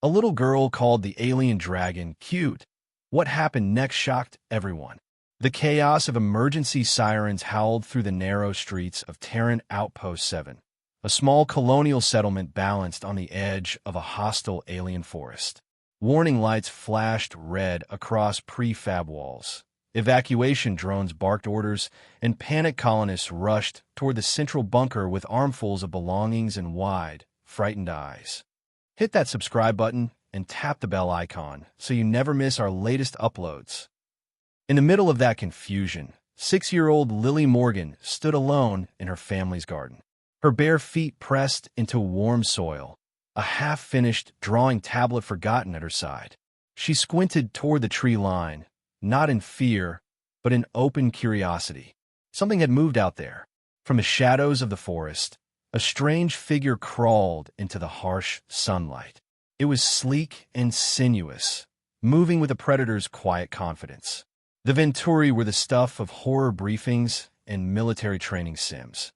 A little girl called the alien dragon cute. What happened next shocked everyone. The chaos of emergency sirens howled through the narrow streets of Terran Outpost 7, a small colonial settlement balanced on the edge of a hostile alien forest. Warning lights flashed red across prefab walls. Evacuation drones barked orders, and panicked colonists rushed toward the central bunker with armfuls of belongings and wide, frightened eyes. Hit that subscribe button and tap the bell icon so you never miss our latest uploads. In the middle of that confusion, 6-year-old Lily Morgan stood alone in her family's garden. Her bare feet pressed into warm soil, a half-finished drawing tablet forgotten at her side. She squinted toward the tree line, not in fear, but in open curiosity. Something had moved out there. From the shadows of the forest, a strange figure crawled into the harsh sunlight. It was sleek and sinuous, moving with a predator's quiet confidence. The Venturi were the stuff of horror briefings and military training sims.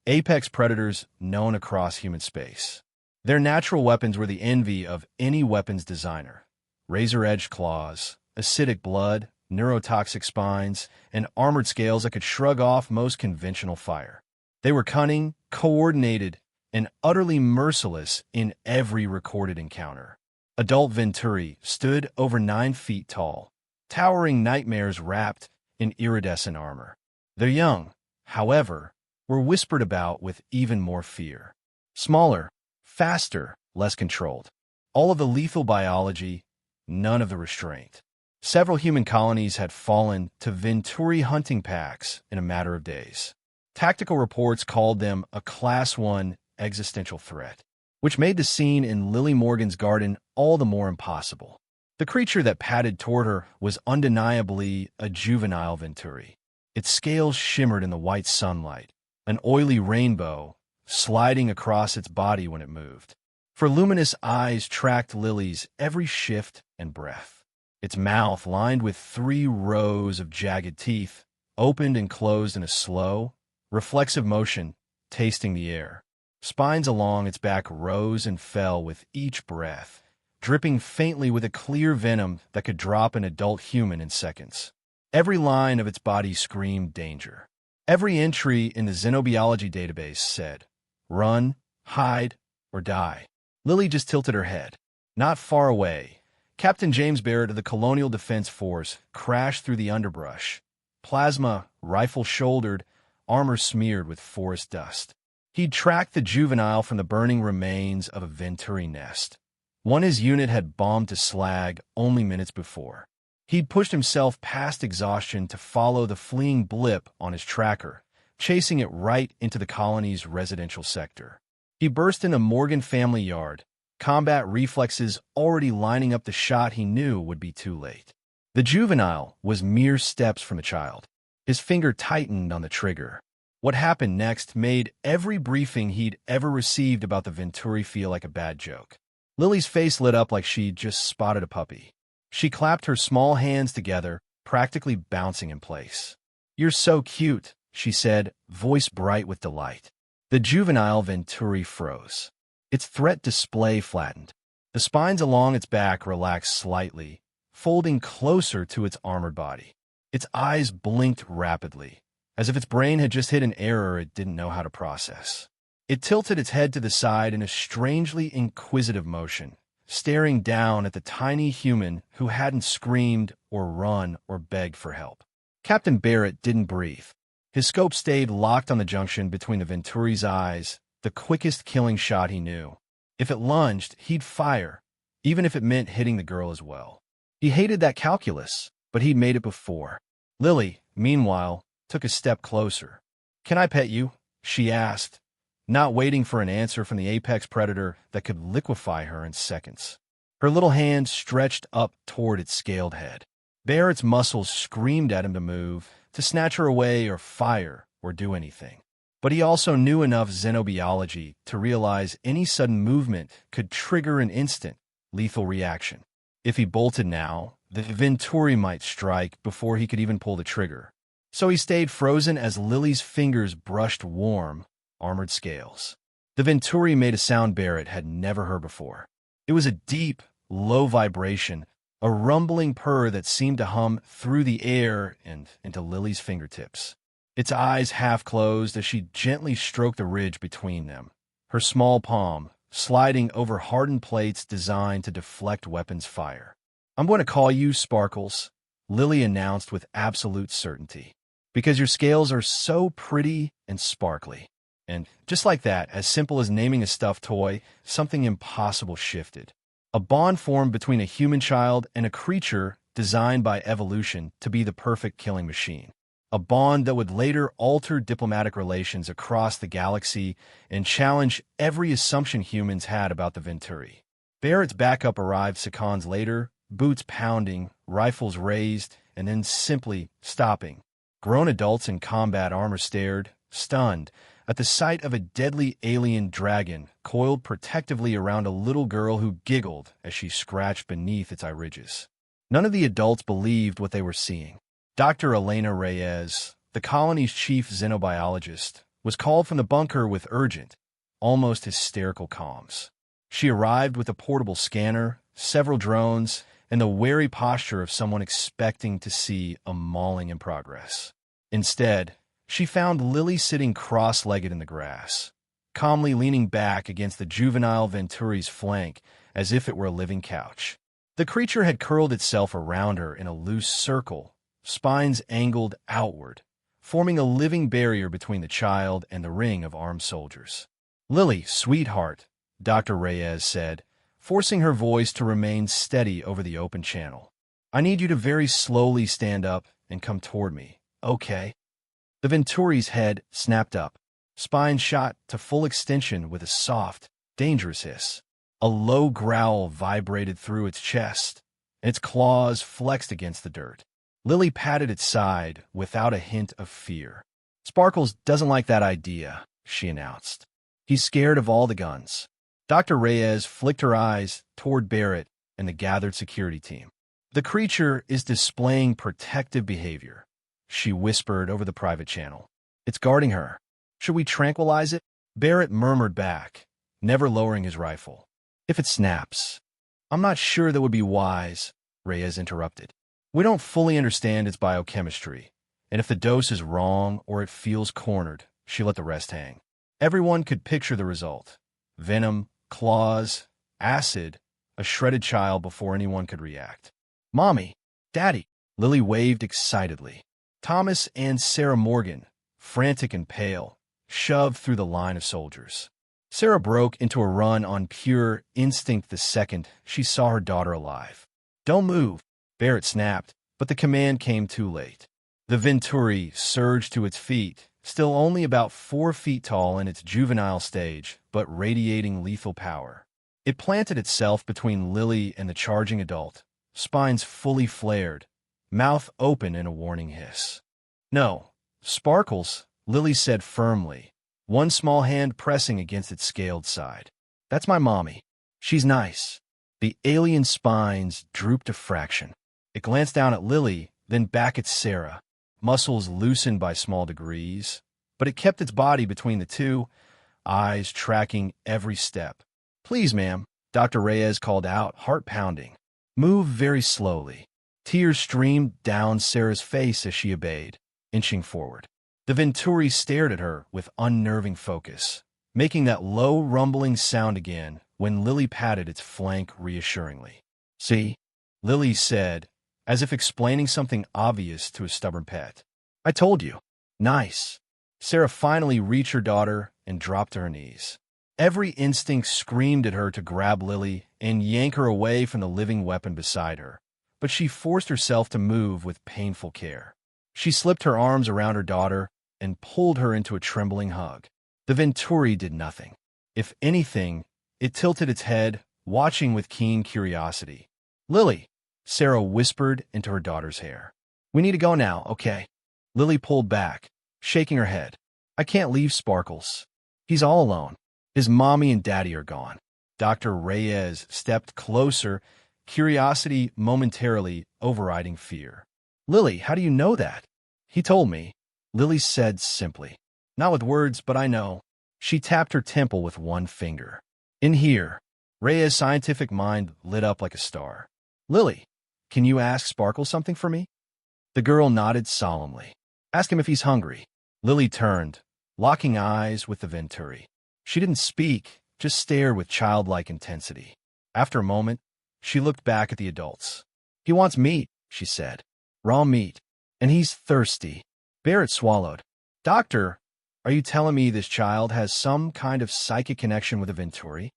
Apex predators known across human space. Their natural weapons were the envy of any weapons designer. Razor-edged claws, acidic blood, neurotoxic spines, and armored scales that could shrug off most conventional fire. They were cunning, coordinated, and utterly merciless in every recorded encounter. Adult Venturi stood over 9 feet tall, towering nightmares wrapped in iridescent armor. Their young, however, were whispered about with even more fear. Smaller, faster, less controlled. All of the lethal biology, none of the restraint. Several human colonies had fallen to Venturi hunting packs in a matter of days. Tactical reports called them a Class 1 existential threat, which made the scene in Lily Morgan's garden all the more impossible. The creature that padded toward her was undeniably a juvenile Venturi. Its scales shimmered in the white sunlight, an oily rainbow sliding across its body when it moved. For luminous eyes tracked Lily's every shift and breath. Its mouth, lined with 3 rows of jagged teeth, opened and closed in a slow, reflexive motion, tasting the air. Spines along its back rose and fell with each breath, dripping faintly with a clear venom that could drop an adult human in seconds. Every line of its body screamed danger. Every entry in the xenobiology database said, run, hide, or die. Lily just tilted her head. Not far away, Captain James Barrett of the Colonial Defense Force crashed through the underbrush, plasma, rifle shouldered, armor smeared with forest dust. He'd tracked the juvenile from the burning remains of a Venturi nest, one his unit had bombed to slag only minutes before. He'd pushed himself past exhaustion to follow the fleeing blip on his tracker, chasing it right into the colony's residential sector. He burst into Morgan family yard, combat reflexes already lining up the shot he knew would be too late. The juvenile was mere steps from a child. His finger tightened on the trigger. What happened next made every briefing he'd ever received about the Venturi feel like a bad joke. Lily's face lit up like she'd just spotted a puppy. She clapped her small hands together, practically bouncing in place. "You're so cute," she said, voice bright with delight. The juvenile Venturi froze. Its threat display flattened. The spines along its back relaxed slightly, folding closer to its armored body. Its eyes blinked rapidly, as if its brain had just hit an error it didn't know how to process. It tilted its head to the side in a strangely inquisitive motion, staring down at the tiny human who hadn't screamed or run or begged for help. Captain Barrett didn't breathe. His scope stayed locked on the junction between the Venturi's eyes, the quickest killing shot he knew. If it lunged, he'd fire, even if it meant hitting the girl as well. He hated that calculus, but he'd made it before. Lily, meanwhile, took a step closer. "Can I pet you?" she asked, not waiting for an answer from the apex predator that could liquefy her in seconds. Her little hand stretched up toward its scaled head. Barrett's muscles screamed at him to move, to snatch her away or fire or do anything. But he also knew enough xenobiology to realize any sudden movement could trigger an instant, lethal reaction. If he bolted now, the Venturi might strike before he could even pull the trigger. So he stayed frozen as Lily's fingers brushed warm, armored scales. The Venturi made a sound Barrett had never heard before. It was a deep, low vibration, a rumbling purr that seemed to hum through the air and into Lily's fingertips. Its eyes half closed as she gently stroked the ridge between them, her small palm sliding over hardened plates designed to deflect weapons fire. "I'm going to call you Sparkles," Lily announced with absolute certainty, "because your scales are so pretty and sparkly." And just like that, as simple as naming a stuffed toy, something impossible shifted. A bond formed between a human child and a creature designed by evolution to be the perfect killing machine. A bond that would later alter diplomatic relations across the galaxy and challenge every assumption humans had about the Venturi. Barrett's backup arrived seconds later, boots pounding, rifles raised, and then simply stopping. Grown adults in combat armor stared, stunned, at the sight of a deadly alien dragon coiled protectively around a little girl who giggled as she scratched beneath its iriges. None of the adults believed what they were seeing. Dr. Elena Reyes, the colony's chief xenobiologist, was called from the bunker with urgent, almost hysterical comms. She arrived with a portable scanner, several drones, and the wary posture of someone expecting to see a mauling in progress. Instead, she found Lily sitting cross-legged in the grass, calmly leaning back against the juvenile Venturi's flank as if it were a living couch. The creature had curled itself around her in a loose circle, spines angled outward, forming a living barrier between the child and the ring of armed soldiers. "Lily, sweetheart," Dr. Reyes said, forcing her voice to remain steady over the open channel. "I need you to very slowly stand up and come toward me, okay?" The Venturi's head snapped up, spine shot to full extension with a soft, dangerous hiss. A low growl vibrated through its chest, and its claws flexed against the dirt. Lily patted its side without a hint of fear. "Sparkles doesn't like that idea," she announced. "He's scared of all the guns." Dr. Reyes flicked her eyes toward Barrett and the gathered security team. "The creature is displaying protective behavior," she whispered over the private channel. "It's guarding her. Should we tranquilize it?" Barrett murmured back, never lowering his rifle. "If it snaps." "I'm not sure that would be wise," Reyes interrupted. "We don't fully understand its biochemistry, and if the dose is wrong or it feels cornered," she let the rest hang. Everyone could picture the result. Venom, claws, acid, a shredded child before anyone could react. "Mommy, Daddy," Lily waved excitedly. Thomas and Sarah Morgan, frantic and pale, shoved through the line of soldiers. Sarah broke into a run on pure instinct the second she saw her daughter alive. "Don't move," Barrett snapped, but the command came too late. The Venturi surged to its feet, still only about 4 feet tall in its juvenile stage, but radiating lethal power. It planted itself between Lily and the charging adult, spines fully flared, mouth open in a warning hiss. "No, Sparkles," Lily said firmly, one small hand pressing against its scaled side. "That's my mommy. She's nice." The alien spines drooped a fraction. It glanced down at Lily, then back at Sarah, muscles loosened by small degrees, but it kept its body between the two, eyes tracking every step. "Please, ma'am," Dr. Reyes called out, heart pounding. "Move very slowly." Tears streamed down Sarah's face as she obeyed, inching forward. The Venturi stared at her with unnerving focus, making that low rumbling sound again when Lily patted its flank reassuringly. "See?" Lily said, as if explaining something obvious to a stubborn pet. "I told you." "Nice." Sarah finally reached her daughter and dropped to her knees. Every instinct screamed at her to grab Lily and yank her away from the living weapon beside her, but she forced herself to move with painful care. She slipped her arms around her daughter and pulled her into a trembling hug. The Venturi did nothing. If anything, it tilted its head, watching with keen curiosity. "Lily," Sarah whispered into her daughter's hair. "We need to go now, okay?" Lily pulled back, shaking her head. "I can't leave Sparkles. He's all alone. His mommy and daddy are gone." Dr. Reyes stepped closer, curiosity momentarily overriding fear. "Lily, how do you know that?" "He told me," Lily said simply. "Not with words, but I know." She tapped her temple with one finger. "In here." Reyes' scientific mind lit up like a star. Lily, can you ask Sparkle something for me? The girl nodded solemnly. Ask him if he's hungry. Lily turned, locking eyes with the Venturi. She didn't speak, just stared with childlike intensity. After a moment, she looked back at the adults. He wants meat, she said. Raw meat. And he's thirsty. Barrett swallowed. Doctor, are you telling me this child has some kind of psychic connection with a Venturi?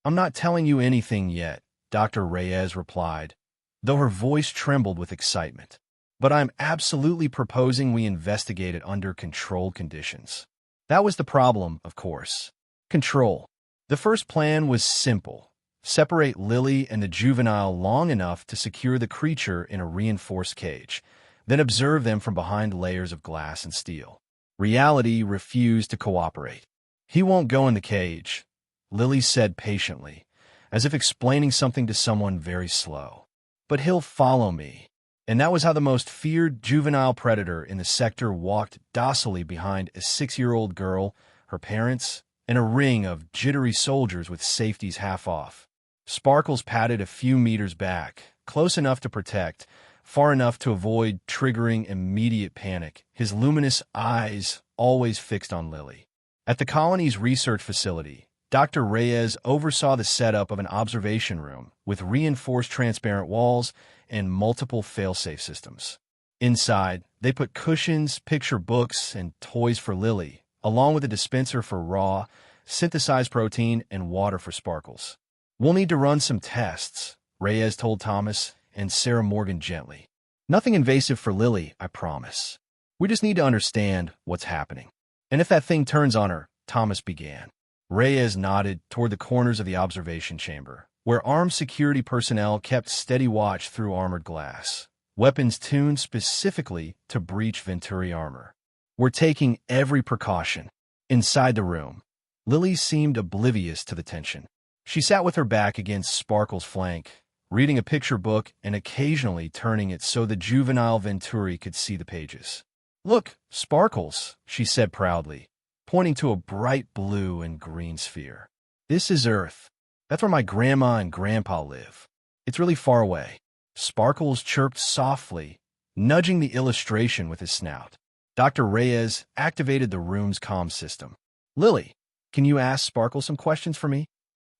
I'm not telling you anything yet, Dr. Reyes replied, though her voice trembled with excitement. But I'm absolutely proposing we investigate it under controlled conditions. That was the problem, of course. Control. The first plan was simple. Separate Lily and the juvenile long enough to secure the creature in a reinforced cage, then observe them from behind layers of glass and steel. Reality refused to cooperate. He won't go in the cage, Lily said patiently, as if explaining something to someone very slow. But he'll follow me. And that was how the most feared juvenile predator in the sector walked docilely behind a 6-year-old girl, her parents, and a ring of jittery soldiers with safeties half off. Sparkles padded a few meters back, close enough to protect, far enough to avoid triggering immediate panic, his luminous eyes always fixed on Lily. At the colony's research facility, Dr. Reyes oversaw the setup of an observation room with reinforced transparent walls and multiple fail-safe systems. Inside, they put cushions, picture books, and toys for Lily, along with a dispenser for raw, synthesized protein and water for Sparkles. We'll need to run some tests, Reyes told Thomas and Sarah Morgan gently. Nothing invasive for Lily, I promise. We just need to understand what's happening. And if that thing turns on her, Thomas began. Reyes nodded toward the corners of the observation chamber, where armed security personnel kept steady watch through armored glass, weapons tuned specifically to breach Venturi armor. We're taking every precaution. Inside the room, Lily seemed oblivious to the tension. She sat with her back against Sparkle's flank, reading a picture book and occasionally turning it so the juvenile Venturi could see the pages. Look, Sparkles, she said proudly, pointing to a bright blue and green sphere. This is Earth. That's where my grandma and grandpa live. It's really far away. Sparkles chirped softly, nudging the illustration with his snout. Dr. Reyes activated the room's comm system. Lily, can you ask Sparkle some questions for me?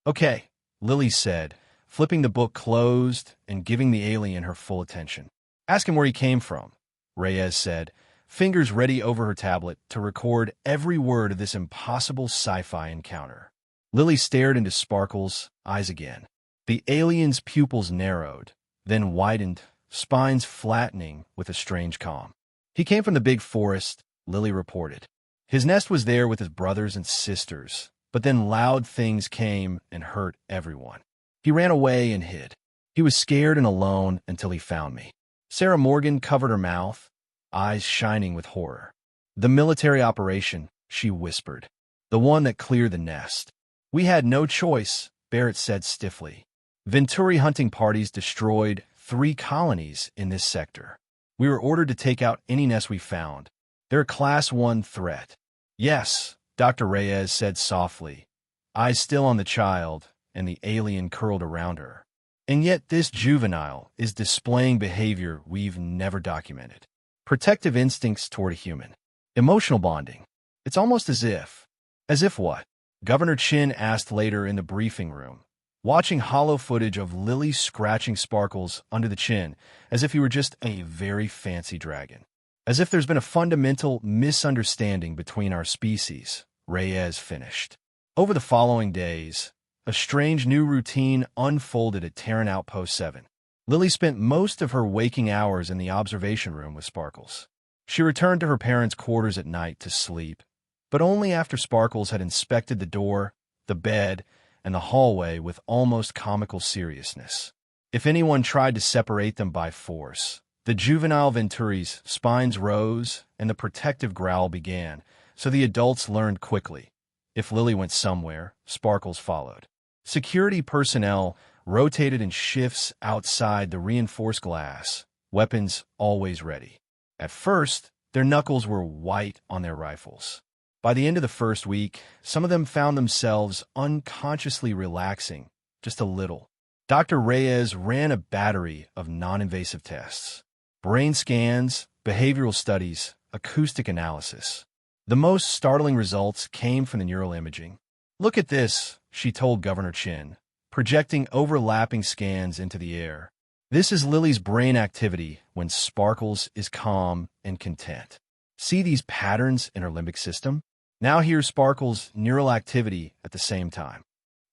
Okay, Lily said, flipping the book closed and giving the alien her full attention. Ask him where he came from, Reyes said, fingers ready over her tablet to record every word of this impossible sci-fi encounter. Lily stared into Sparkle's eyes again. The alien's pupils narrowed, then widened, spines flattening with a strange calm. He came from the big forest, Lily reported. His nest was there with his brothers and sisters, but then loud things came and hurt everyone. He ran away and hid. He was scared and alone until he found me. Sarah Morgan covered her mouth, eyes shining with horror. The military operation, she whispered. The one that cleared the nest. We had no choice, Barrett said stiffly. Venturi hunting parties destroyed 3 colonies in this sector. We were ordered to take out any nest we found. They're a Class 1 threat. Yes, Dr. Reyes said softly, eyes still on the child, and the alien curled around her. And yet this juvenile is displaying behavior we've never documented. Protective instincts toward a human. Emotional bonding. It's almost as if what? Governor Chin asked later in the briefing room, watching hollow footage of Lily scratching Sparkles under the chin as if he were just a very fancy dragon. As if there's been a fundamental misunderstanding between our species, Reyes finished. Over the following days, a strange new routine unfolded at Terran Outpost 7. Lily spent most of her waking hours in the observation room with Sparkles. She returned to her parents' quarters at night to sleep, but only after Sparkles had inspected the door, the bed, and the hallway with almost comical seriousness. If anyone tried to separate them by force, the juvenile Venturi's spines rose and the protective growl began, so the adults learned quickly. If Lily went somewhere, Sparkles followed. Security personnel rotated in shifts outside the reinforced glass, weapons always ready. At first, their knuckles were white on their rifles. By the end of the first week, some of them found themselves unconsciously relaxing, just a little. Dr. Reyes ran a battery of non-invasive tests. Brain scans, behavioral studies, acoustic analysis. The most startling results came from the neural imaging. "Look at this," she told Governor Chin, projecting overlapping scans into the air. "This is Lily's brain activity when Sparkles is calm and content. See these patterns in her limbic system? Now here's Sparkles' neural activity at the same time.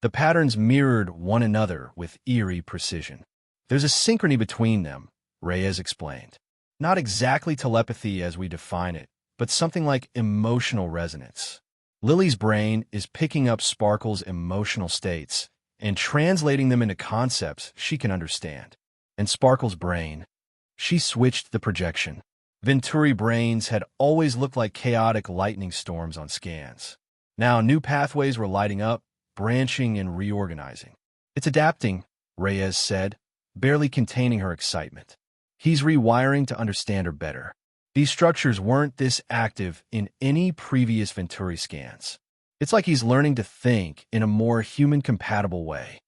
The patterns mirrored one another with eerie precision. There's a synchrony between them," Reyes explained. "Not exactly telepathy as we define it, but something like emotional resonance. Lily's brain is picking up Sparkle's emotional states and translating them into concepts she can understand. And Sparkle's brain, she switched the projection. Venturi brains had always looked like chaotic lightning storms on scans. Now new pathways were lighting up, branching and reorganizing. It's adapting," Reyes said, barely containing her excitement. "He's rewiring to understand her better. These structures weren't this active in any previous Venturi scans. It's like he's learning to think in a more human-compatible way."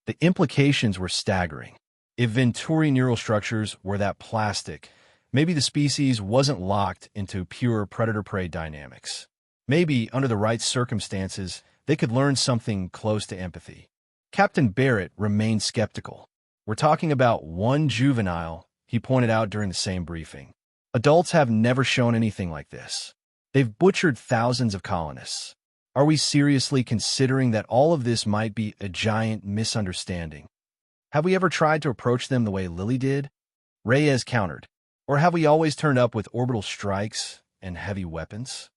The implications were staggering. If Venturi neural structures were that plastic, maybe the species wasn't locked into pure predator-prey dynamics. Maybe, under the right circumstances, they could learn something close to empathy. Captain Barrett remained skeptical. "We're talking about one juvenile," he pointed out during the same briefing. "Adults have never shown anything like this. They've butchered thousands of colonists. Are we seriously considering that all of this might be a giant misunderstanding? Have we ever tried to approach them the way Lily did?" Reyes countered. "Or have we always turned up with orbital strikes and heavy weapons?"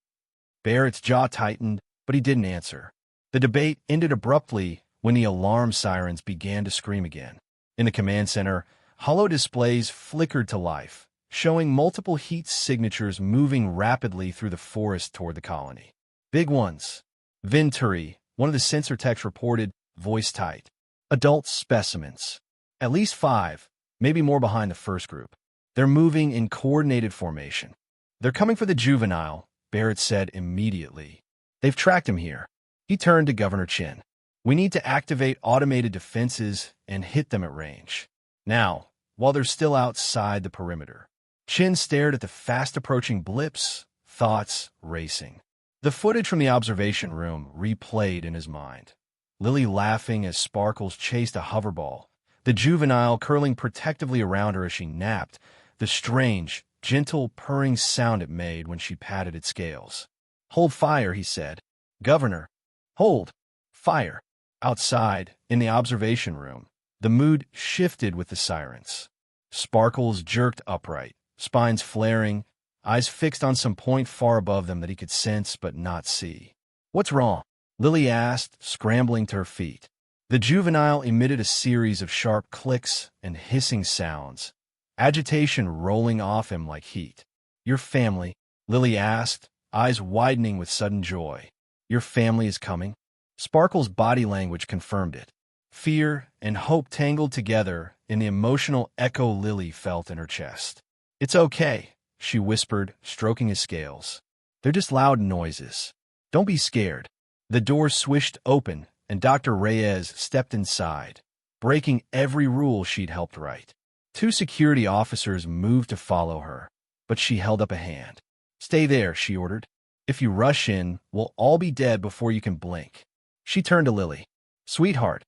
Barrett's jaw tightened, but he didn't answer. The debate ended abruptly when the alarm sirens began to scream again. In the command center, hollow displays flickered to life, showing multiple heat signatures moving rapidly through the forest toward the colony. "Big ones." Venturi, one of the sensor techs reported, voice tight. "Adult specimens. At least 5, maybe more behind the first group. They're moving in coordinated formation." "They're coming for the juvenile," Barrett said immediately. "They've tracked him here." He turned to Governor Chin. "We need to activate automated defenses and hit them at range. Now, while they're still outside the perimeter." Chin stared at the fast-approaching blips, thoughts racing. The footage from the observation room replayed in his mind. Lily laughing as Sparkles chased a hoverball, the juvenile curling protectively around her as she napped, the strange, gentle purring sound it made when she patted its scales. "Hold fire," he said. "Governor, hold fire." Outside, in the observation room, the mood shifted with the sirens. Sparkles jerked upright, spines flaring, eyes fixed on some point far above them that he could sense but not see. "What's wrong?" Lily asked, scrambling to her feet. The juvenile emitted a series of sharp clicks and hissing sounds, agitation rolling off him like heat. "Your family?" Lily asked, eyes widening with sudden joy. "Your family is coming?" Sparkle's body language confirmed it. Fear and hope tangled together in the emotional echo Lily felt in her chest. "It's okay," she whispered, stroking his scales. "They're just loud noises. Don't be scared." The door swished open, and Dr. Reyes stepped inside, breaking every rule she'd helped write. 2 security officers moved to follow her, but she held up a hand. "Stay there," she ordered. "If you rush in, we'll all be dead before you can blink." She turned to Lily. "Sweetheart,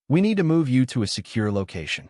we need to move you to a secure location."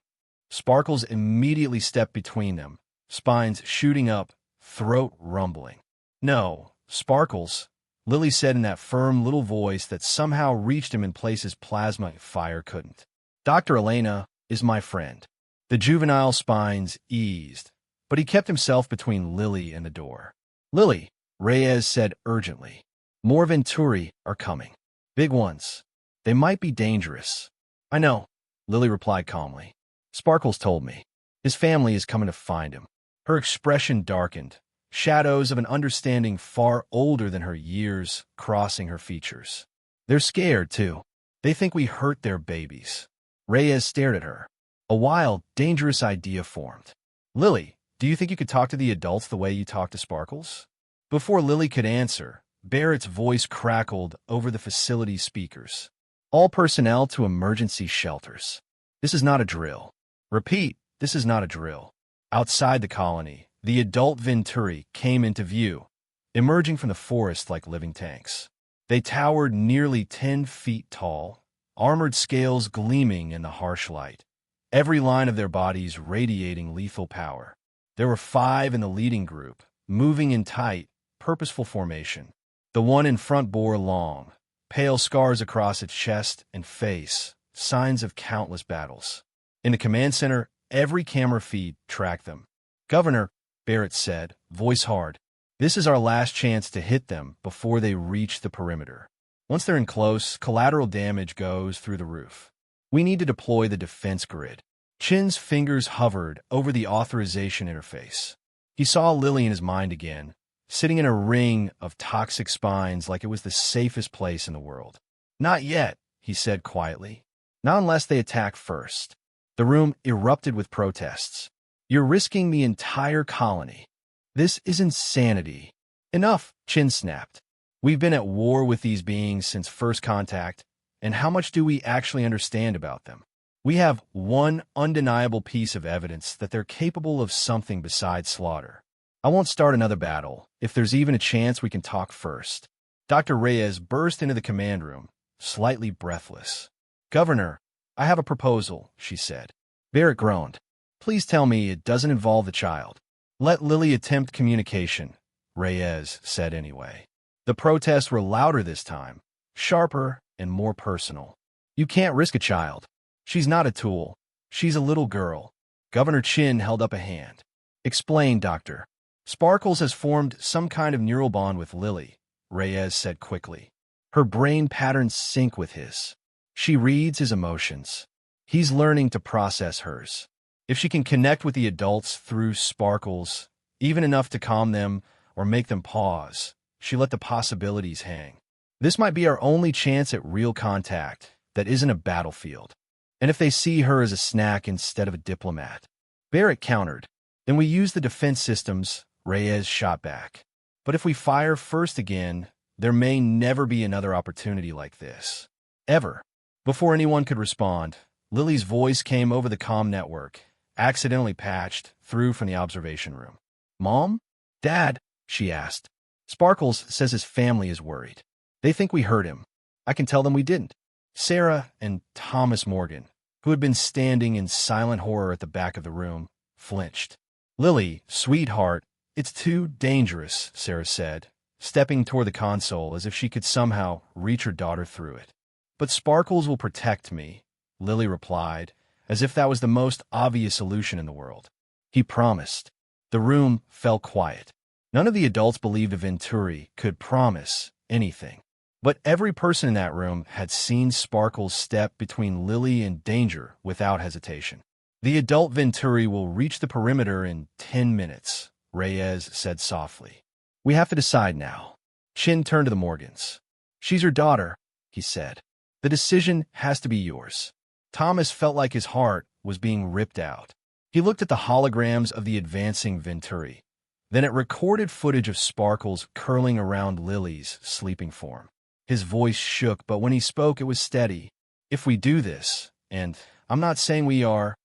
Sparkles immediately stepped between them, spines shooting up, throat rumbling. "No, Sparkles," Lily said in that firm little voice that somehow reached him in places plasma fire couldn't. "Dr. Elena is my friend." The juvenile spines eased, but he kept himself between Lily and the door. "Lily," Reyes said urgently, "more Venturi are coming. Big ones. They might be dangerous." "I know," Lily replied calmly. "Sparkles told me. His family is coming to find him." Her expression darkened, shadows of an understanding far older than her years crossing her features. "They're scared, too. They think we hurt their babies." Reyes stared at her. A wild, dangerous idea formed. "Lily, do you think you could talk to the adults the way you talk to Sparkles?" Before Lily could answer, Barrett's voice crackled over the facility's speakers. All personnel to emergency shelters. This is not a drill. Repeat, this is not a drill. Outside the colony, the adult Venturi came into view, emerging from the forest like living tanks. They towered nearly 10 feet tall, armored scales gleaming in the harsh light, every line of their bodies radiating lethal power. There were 5 in the leading group, moving in tight, purposeful formation. The one in front bore long, pale scars across its chest and face, signs of countless battles. In the command center, every camera feed tracked them. "Governor," Barrett said, voice hard, "this is our last chance to hit them before they reach the perimeter. Once they're in close, collateral damage goes through the roof. We need to deploy the defense grid." Chin's fingers hovered over the authorization interface. He saw Lily in his mind again, sitting in a ring of toxic spines like it was the safest place in the world. "Not yet," he said quietly. "Not unless they attack first." The room erupted with protests. "You're risking the entire colony. This is insanity." "Enough," Chin snapped. "We've been at war with these beings since first contact, and how much do we actually understand about them? We have one undeniable piece of evidence that they're capable of something besides slaughter. I won't start another battle if there's even a chance we can talk first." Dr. Reyes burst into the command room, slightly breathless. "Governor, I have a proposal," she said. Barrett groaned. "Please tell me it doesn't involve the child." "Let Lily attempt communication," Reyes said anyway. The protests were louder this time, sharper and more personal. "You can't risk a child. She's not a tool. She's a little girl." Governor Chin held up a hand. "Explain, Doctor." "Sparkles has formed some kind of neural bond with Lily," Reyes said quickly. "Her brain patterns sync with his. She reads his emotions. He's learning to process hers. If she can connect with the adults through Sparkles, even enough to calm them or make them pause, she let the possibilities hang. This might be our only chance at real contact that isn't a battlefield. And if they see her as a snack instead of a diplomat." Barrett countered. "Then we use the defense systems," Reyes shot back. "But if we fire first again, there may never be another opportunity like this. Ever." Before anyone could respond, Lily's voice came over the comm network, accidentally patched through from the observation room. "Mom? Dad?" she asked. "Sparkles says his family is worried. They think we hurt him. I can tell them we didn't." Sarah and Thomas Morgan, who had been standing in silent horror at the back of the room, flinched. "Lily, sweetheart, it's too dangerous," Sarah said, stepping toward the console as if she could somehow reach her daughter through it. "But Sparkles will protect me," Lily replied, as if that was the most obvious solution in the world. "He promised." The room fell quiet. None of the adults believed a Venturi could promise anything. But every person in that room had seen Sparkles step between Lily and danger without hesitation. "The adult Venturi will reach the perimeter in 10 minutes, Reyes said softly. "We have to decide now." Chin turned to the Morgans. "She's your daughter," he said. "The decision has to be yours." Thomas felt like his heart was being ripped out. He looked at the holograms of the advancing Venturi, then at recorded footage of Sparkles curling around Lily's sleeping form. His voice shook, but when he spoke, it was steady. "If we do this, and I'm not saying we are,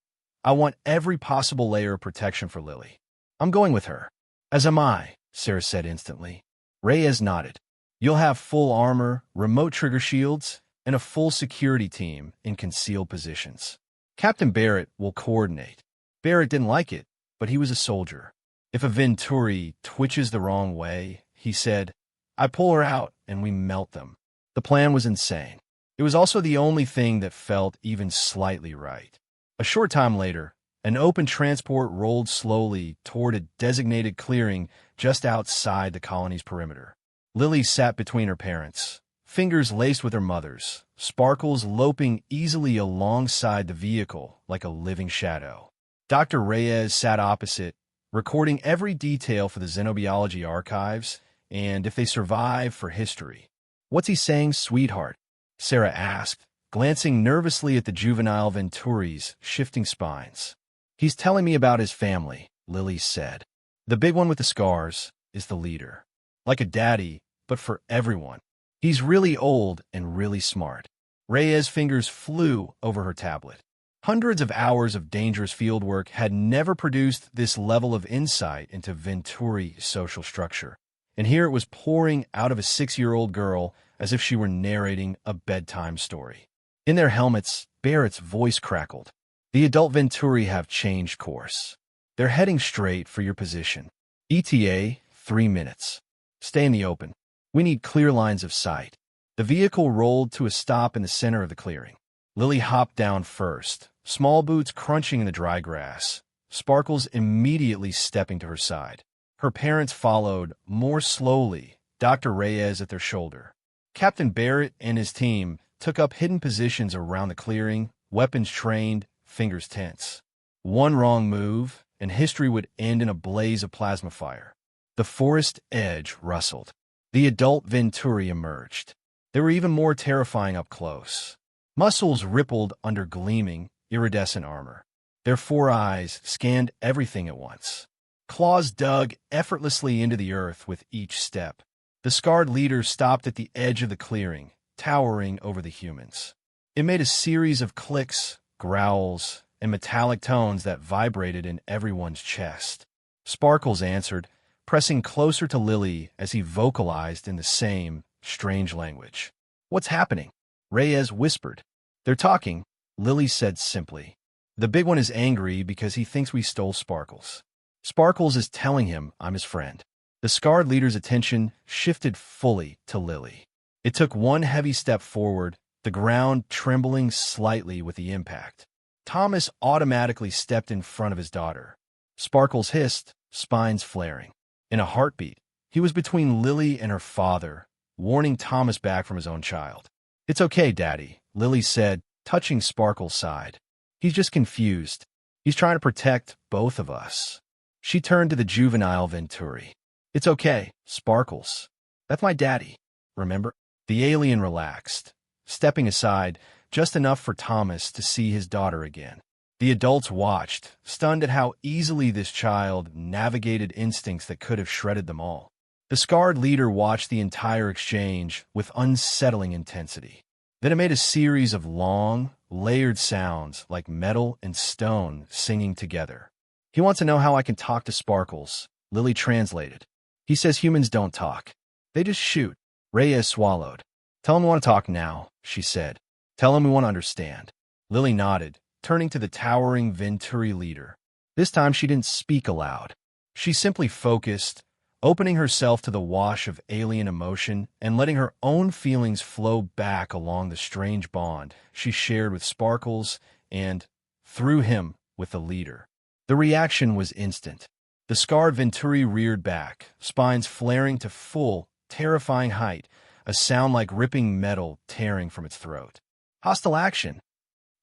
I want every possible layer of protection for Lily. I'm going with her." "As am I," Sarah said instantly. Reyes nodded. "You'll have full armor, remote trigger shields, and a full security team in concealed positions. Captain Barrett will coordinate." Barrett didn't like it, but he was a soldier. "If a Venturi twitches the wrong way," he said, "I pull her out and we melt them." The plan was insane. It was also the only thing that felt even slightly right. A short time later, an open transport rolled slowly toward a designated clearing just outside the colony's perimeter. Lily sat between her parents, fingers laced with her mother's, Sparkles loping easily alongside the vehicle like a living shadow. Dr. Reyes sat opposite, recording every detail for the xenobiology archives, and if they survive, for history. "What's he saying, sweetheart?" Sarah asked, glancing nervously at the juvenile Venturi's shifting spines. "He's telling me about his family," Lily said. "The big one with the scars is the leader. Like a daddy, but for everyone. He's really old and really smart. Reyes' fingers flew over her tablet. Hundreds of hours of dangerous fieldwork had never produced this level of insight into Venturi's social structure. And here it was pouring out of a 6-year-old girl as if she were narrating a bedtime story. In their helmets, Barrett's voice crackled. The adult Venturi have changed course. They're heading straight for your position. ETA, 3 minutes. Stay in the open. We need clear lines of sight. The vehicle rolled to a stop in the center of the clearing. Lily hopped down first, small boots crunching in the dry grass, Sparkles immediately stepping to her side. Her parents followed, more slowly, Dr. Reyes at their shoulder. Captain Barrett and his team took up hidden positions around the clearing, weapons trained, fingers tense. One wrong move, and history would end in a blaze of plasma fire. The forest edge rustled. The adult Venturi emerged. They were even more terrifying up close. Muscles rippled under gleaming, iridescent armor. Their 4 eyes scanned everything at once. Claws dug effortlessly into the earth with each step. The scarred leader stopped at the edge of the clearing, towering over the humans. It made a series of clicks, growls, and metallic tones that vibrated in everyone's chest. Sparkles answered, pressing closer to Lily as he vocalized in the same strange language. "What's happening?" Reyes whispered. "They're talking," Lily said simply. "The big one is angry because he thinks we stole Sparkles. Sparkles is telling him I'm his friend." The scarred leader's attention shifted fully to Lily. It took one heavy step forward, the ground trembling slightly with the impact. Thomas automatically stepped in front of his daughter. Sparkles hissed, spines flaring. In a heartbeat, he was between Lily and her father, warning Thomas back from his own child. "It's okay, Daddy," Lily said, touching Sparkles' side. "He's just confused. He's trying to protect both of us." She turned to the juvenile Venturi. "It's okay, Sparkles. That's my daddy, remember?" The alien relaxed, stepping aside just enough for Thomas to see his daughter again. The adults watched, stunned at how easily this child navigated instincts that could have shredded them all. The scarred leader watched the entire exchange with unsettling intensity. Then it made a series of long, layered sounds like metal and stone singing together. "He wants to know how I can talk to Sparkles," Lily translated. "He says humans don't talk. They just shoot." Reyes swallowed. "Tell him we want to talk now," she said. "Tell him we want to understand." Lily nodded, turning to the towering Venturi leader. This time she didn't speak aloud. She simply focused, opening herself to the wash of alien emotion and letting her own feelings flow back along the strange bond she shared with Sparkles and, through him, with the leader. The reaction was instant. The scarred Venturi reared back, spines flaring to full, terrifying height, a sound like ripping metal tearing from its throat. "Hostile action!"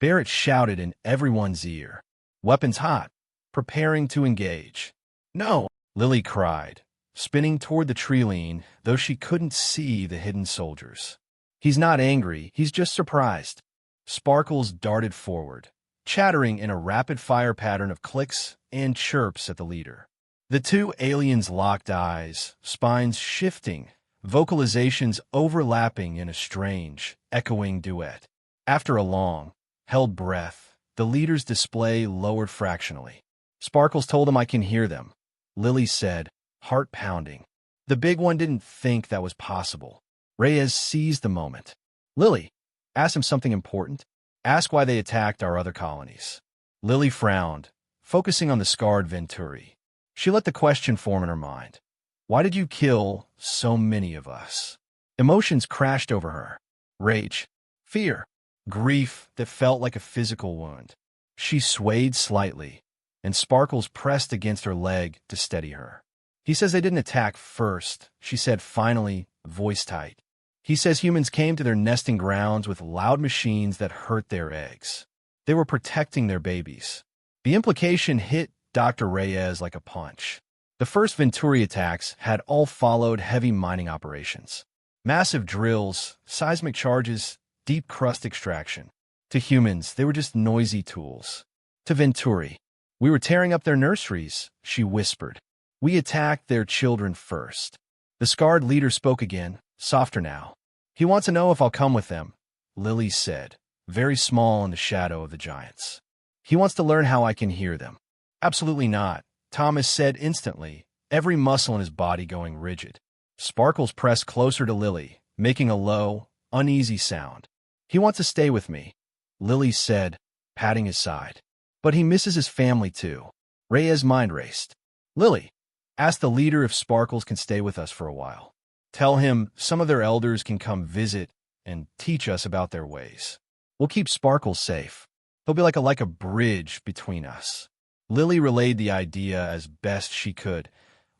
Barrett shouted in everyone's ear. "Weapons hot, preparing to engage." "No!" Lily cried, spinning toward the tree line, though she couldn't see the hidden soldiers. "He's not angry, he's just surprised." Sparkles darted forward, chattering in a rapid-fire pattern of clicks and chirps at the leader. The 2 aliens locked eyes, spines shifting, vocalizations overlapping in a strange, echoing duet. After a long, held breath, the leader's display lowered fractionally. "Sparkles told him I can hear them," Lily said, heart pounding. The big one didn't think that was possible. Reyes seized the moment. "Lily, ask him something important. Ask why they attacked our other colonies." Lily frowned, focusing on the scarred Venturi. She let the question form in her mind. "Why did you kill so many of us?" Emotions crashed over her. Rage, fear, grief that felt like a physical wound. She swayed slightly, and Sparkles pressed against her leg to steady her. "He says they didn't attack first," she said finally, voice tight. "He says humans came to their nesting grounds with loud machines that hurt their eggs. They were protecting their babies." The implication hit Dr. Reyes like a punch. The first Venturi attacks had all followed heavy mining operations. Massive drills, seismic charges, deep crust extraction. To humans, they were just noisy tools. To Venturi, "We were tearing up their nurseries," she whispered. "We attacked their children first." The scarred leader spoke again, softer now. "He wants to know if I'll come with them. Lily said, very small in the shadow of the giants. He wants to learn how I can hear them. Absolutely not, Thomas said instantly, every muscle in his body going rigid. Sparkles pressed closer to Lily, making a low, uneasy sound. He wants to stay with me, Lily said, patting his side. But he misses his family too. Reyes' mind raced. Lily, ask the leader if Sparkles can stay with us for a while. Tell him some of their elders can come visit and teach us about their ways. We'll keep Sparkles safe. He'll be like a bridge between us. Lily relayed the idea as best she could,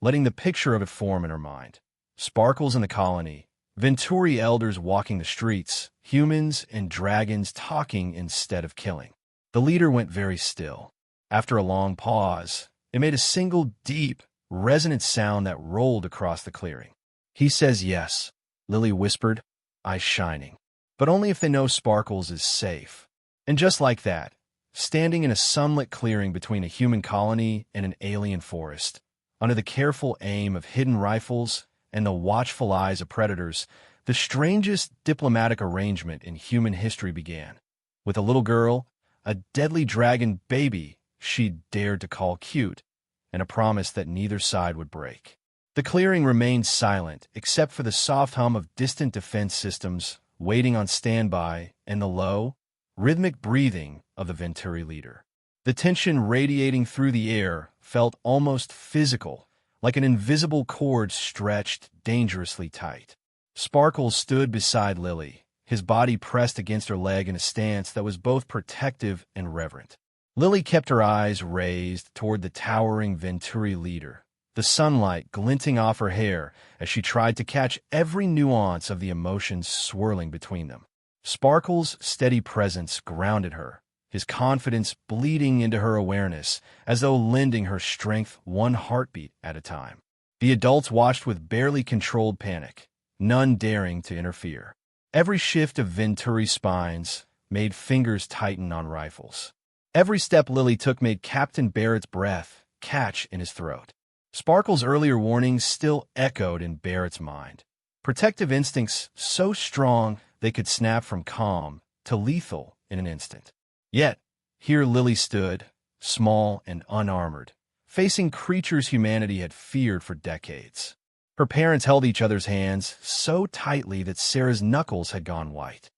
letting the picture of it form in her mind. Sparkles in the colony, Venturi elders walking the streets, humans and dragons talking instead of killing. The leader went very still. After a long pause, it made a single deep, resonant sound that rolled across the clearing. He says yes, Lily whispered, eyes shining. But only if they know Sparkles is safe. And just like that, standing in a sunlit clearing between a human colony and an alien forest, under the careful aim of hidden rifles and the watchful eyes of predators, the strangest diplomatic arrangement in human history began. With a little girl, a deadly dragon baby she dared to call cute, and a promise that neither side would break. The clearing remained silent, except for the soft hum of distant defense systems waiting on standby and the low, rhythmic breathing of the Venturi leader. The tension radiating through the air felt almost physical, like an invisible cord stretched dangerously tight. Sparkles stood beside Lily, his body pressed against her leg in a stance that was both protective and reverent. Lily kept her eyes raised toward the towering Venturi leader, the sunlight glinting off her hair as she tried to catch every nuance of the emotions swirling between them. Sparkles' steady presence grounded her, his confidence bleeding into her awareness, as though lending her strength one heartbeat at a time. The adults watched with barely controlled panic, none daring to interfere. Every shift of Venturi's spines made fingers tighten on rifles. Every step Lily took made Captain Barrett's breath catch in his throat. Sparkles' earlier warnings still echoed in Barrett's mind. Protective instincts so strong they could snap from calm to lethal in an instant. Yet, here Lily stood, small and unarmored, facing creatures humanity had feared for decades. Her parents held each other's hands so tightly that Sarah's knuckles had gone white.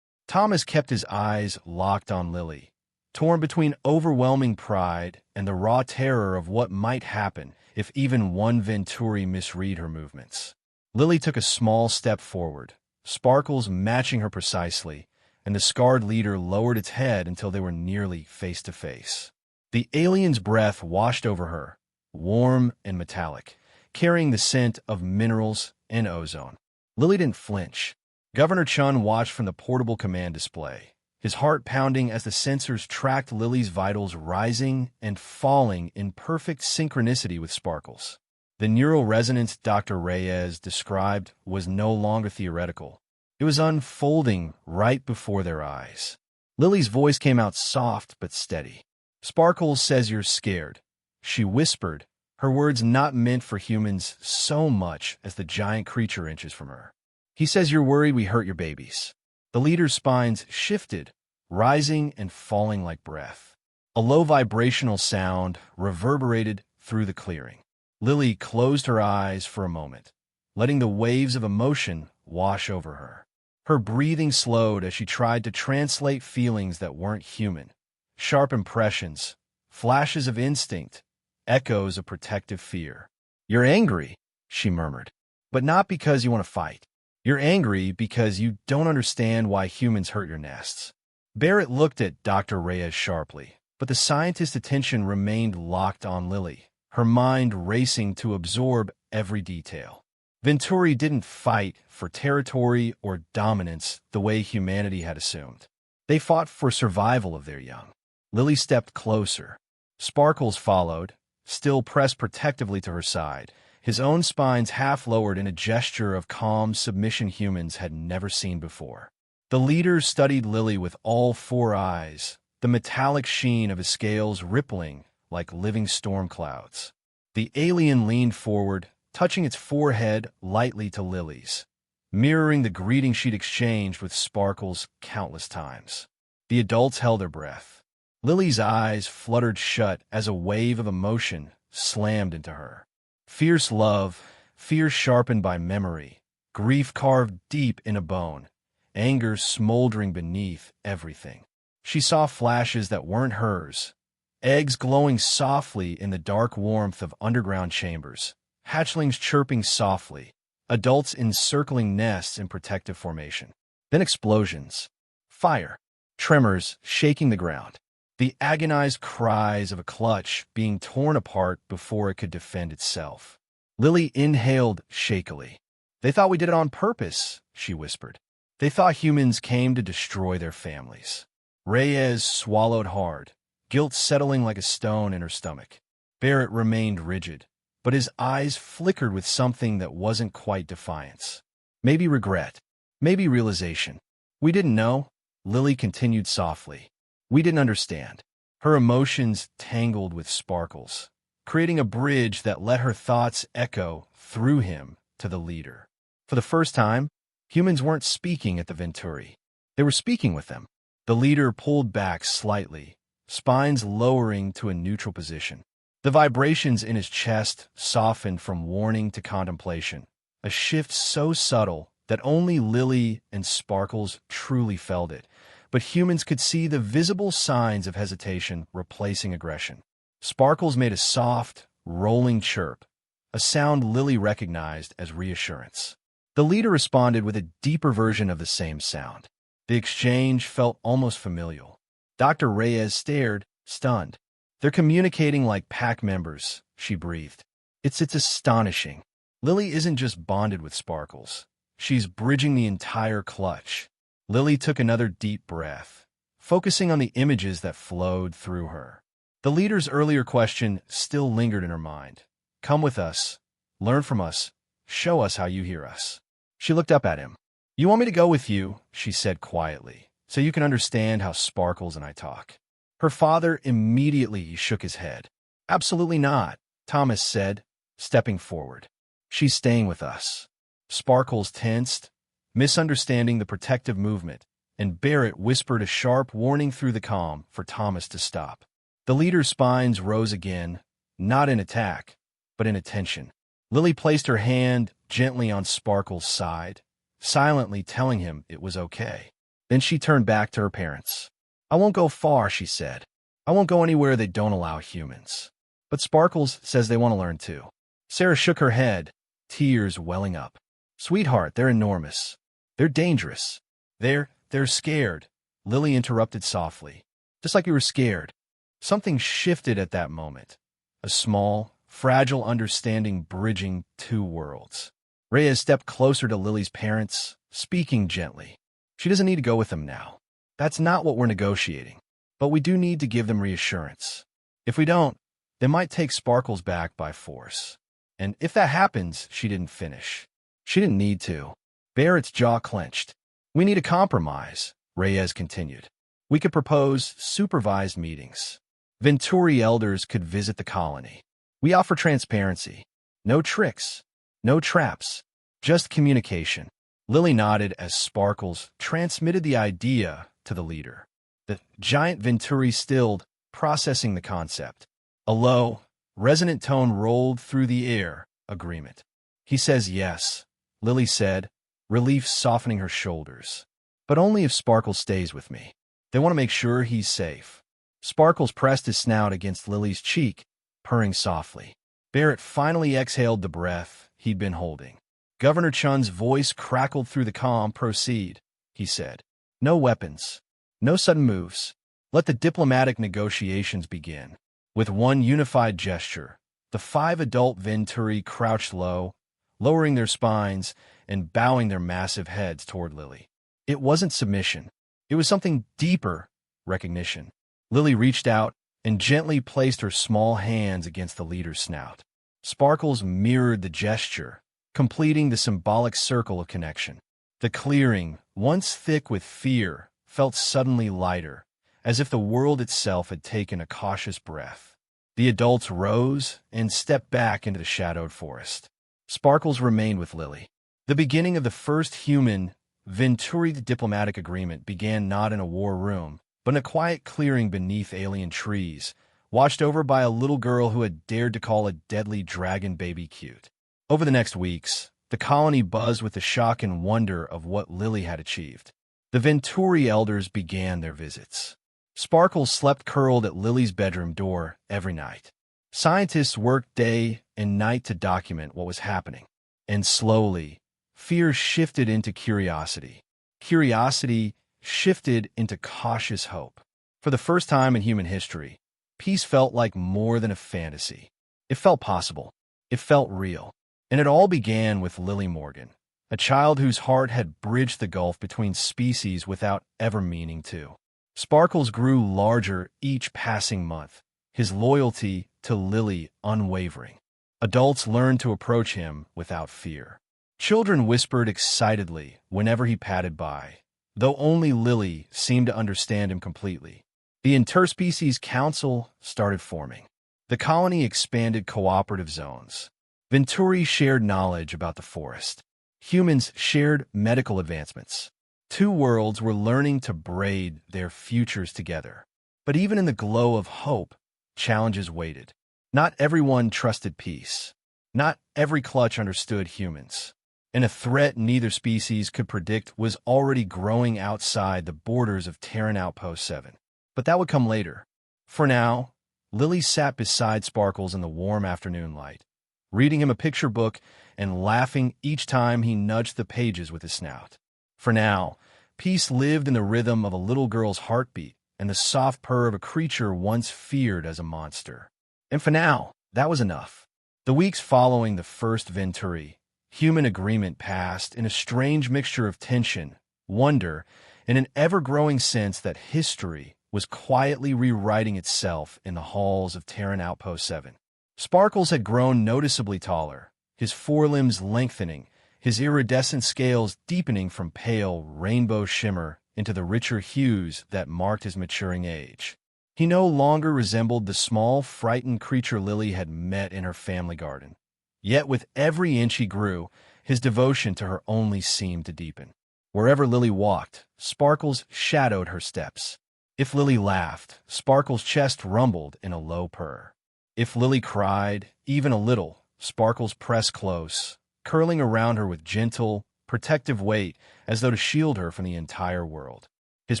Thomas kept his eyes locked on Lily, torn between overwhelming pride and the raw terror of what might happen if even one Venturi misread her movements. Lily took a small step forward, Sparkles matching her precisely, and the scarred leader lowered its head until they were nearly face to face. The alien's breath washed over her, warm and metallic, carrying the scent of minerals and ozone. Lily didn't flinch. Governor Chun watched from the portable command display, his heart pounding as the sensors tracked Lily's vitals rising and falling in perfect synchronicity with Sparkles. The neural resonance Dr. Reyes described was no longer theoretical. It was unfolding right before their eyes. Lily's voice came out soft but steady. Sparkles says you're scared, she whispered, her words not meant for humans so much as the giant creature inches from her. He says you're worried we hurt your babies. The leader's spines shifted, rising and falling like breath. A low vibrational sound reverberated through the clearing. Lily closed her eyes for a moment, letting the waves of emotion wash over her. Her breathing slowed as she tried to translate feelings that weren't human. Sharp impressions, flashes of instinct, echoes of protective fear. You're angry, she murmured, but not because you want to fight. You're angry because you don't understand why humans hurt your nests. Barrett looked at Dr. Reyes sharply, but the scientist's attention remained locked on Lily, her mind racing to absorb every detail. Venturi didn't fight for territory or dominance the way humanity had assumed. They fought for survival of their young. Lily stepped closer. Sparkles followed, still pressed protectively to her side, his own spines half lowered in a gesture of calm submission humans had never seen before. The leader studied Lily with all four eyes, the metallic sheen of his scales rippling like living storm clouds. The alien leaned forward, touching its forehead lightly to Lily's, mirroring the greeting she'd exchanged with Sparkles countless times. The adults held their breath. Lily's eyes fluttered shut as a wave of emotion slammed into her. Fierce love, fear sharpened by memory, grief carved deep in a bone, anger smoldering beneath everything. She saw flashes that weren't hers, eggs glowing softly in the dark warmth of underground chambers, hatchlings chirping softly, adults encircling nests in protective formation. Then explosions, fire, tremors shaking the ground, the agonized cries of a clutch being torn apart before it could defend itself. Lily inhaled shakily. "They thought we did it on purpose," she whispered. "They thought humans came to destroy their families." Reyes swallowed hard, guilt settling like a stone in her stomach. Barrett remained rigid, but his eyes flickered with something that wasn't quite defiance. Maybe regret, maybe realization. "We didn't know," Lily continued softly. "We didn't understand." Her emotions tangled with Sparkles, creating a bridge that let her thoughts echo through him to the leader. For the first time, humans weren't speaking at the Venturi. They were speaking with them. The leader pulled back slightly, spines lowering to a neutral position. The vibrations in his chest softened from warning to contemplation, a shift so subtle that only Lily and Sparkles truly felt it, but humans could see the visible signs of hesitation replacing aggression. Sparkles made a soft, rolling chirp, a sound Lily recognized as reassurance. The leader responded with a deeper version of the same sound. The exchange felt almost familial. Dr. Reyes stared, stunned. "They're communicating like pack members," she breathed. It's astonishing. Lily isn't just bonded with Sparkles. She's bridging the entire clutch." Lily took another deep breath, focusing on the images that flowed through her. The leader's earlier question still lingered in her mind. "Come with us. Learn from us. Show us how you hear us." She looked up at him. "You want me to go with you," she said quietly, "so you can understand how Sparkles and I talk?" Her father immediately shook his head. "Absolutely not," Thomas said, stepping forward. "She's staying with us." Sparkles tensed, misunderstanding the protective movement, and Barrett whispered a sharp warning through the comm for Thomas to stop. The leader's spines rose again, not in attack, but in attention. Lily placed her hand gently on Sparkles' side, silently telling him it was okay. Then she turned back to her parents. "I won't go far," she said. "I won't go anywhere they don't allow humans. But Sparkles says they want to learn too." Sarah shook her head, tears welling up. "Sweetheart, they're enormous. They're dangerous. They're scared," Lily interrupted softly. "Just like you were scared." Something shifted at that moment. A small, fragile understanding bridging two worlds. Reyes stepped closer to Lily's parents, speaking gently. "She doesn't need to go with them now. That's not what we're negotiating. But we do need to give them reassurance. If we don't, they might take Sparkles back by force. And if that happens," she didn't finish. She didn't need to. Barrett's jaw clenched. "We need a compromise," Reyes continued. "We could propose supervised meetings. Venturi elders could visit the colony. We offer transparency. No tricks. No traps. Just communication." Lily nodded as Sparkles transmitted the idea to the leader. The giant Venturi stilled, processing the concept. A low, resonant tone rolled through the air. Agreement. "He says yes," Lily said, relief softening her shoulders. "But only if Sparkles stays with me. They want to make sure he's safe." Sparkles pressed his snout against Lily's cheek, purring softly. Barrett finally exhaled the breath he'd been holding. Governor Chun's voice crackled through the comm. "Proceed," he said. "No weapons. No sudden moves. Let the diplomatic negotiations begin." With one unified gesture, the 5 adult Venturi crouched low, lowering their spines and bowing their massive heads toward Lily. It wasn't submission. It was something deeper, recognition. Lily reached out and gently placed her small hands against the leader's snout. Sparkles mirrored the gesture, completing the symbolic circle of connection. The clearing, once thick with fear, felt suddenly lighter, as if the world itself had taken a cautious breath. The adults rose and stepped back into the shadowed forest. Sparkles remained with Lily. The beginning of the first human Venturi diplomatic agreement began not in a war room, but in a quiet clearing beneath alien trees, watched over by a little girl who had dared to call a deadly dragon baby cute. Over the next weeks, the colony buzzed with the shock and wonder of what Lily had achieved. The Venturi elders began their visits. Sparkles slept curled at Lily's bedroom door every night. Scientists worked day and night to document what was happening. And slowly, fear shifted into curiosity. Curiosity shifted into cautious hope. For the first time in human history, peace felt like more than a fantasy. It felt possible. It felt real. And it all began with Lily Morgan, a child whose heart had bridged the gulf between species without ever meaning to. Sparkles grew larger each passing month, his loyalty to Lily unwavering. Adults learned to approach him without fear. Children whispered excitedly whenever he padded by, though only Lily seemed to understand him completely. The interspecies council started forming. The colony expanded cooperative zones. Venturi shared knowledge about the forest. Humans shared medical advancements. Two worlds were learning to braid their futures together. But even in the glow of hope, challenges waited. Not everyone trusted peace. Not every clutch understood humans. And a threat neither species could predict was already growing outside the borders of Terran Outpost 7. But that would come later. For now, Lily sat beside Sparkles in the warm afternoon light, reading him a picture book and laughing each time he nudged the pages with his snout. For now, peace lived in the rhythm of a little girl's heartbeat and the soft purr of a creature once feared as a monster. And for now, that was enough. The weeks following the first Venturi human agreement passed in a strange mixture of tension, wonder, and an ever-growing sense that history was quietly rewriting itself in the halls of Terran Outpost 7. Sparkles had grown noticeably taller, his forelimbs lengthening, his iridescent scales deepening from pale rainbow shimmer into the richer hues that marked his maturing age. He no longer resembled the small, frightened creature Lily had met in her family garden. Yet with every inch he grew, his devotion to her only seemed to deepen. Wherever Lily walked, Sparkles shadowed her steps. If Lily laughed, Sparkles' chest rumbled in a low purr. If Lily cried, even a little, Sparkles pressed close, curling around her with gentle, protective weight as though to shield her from the entire world. His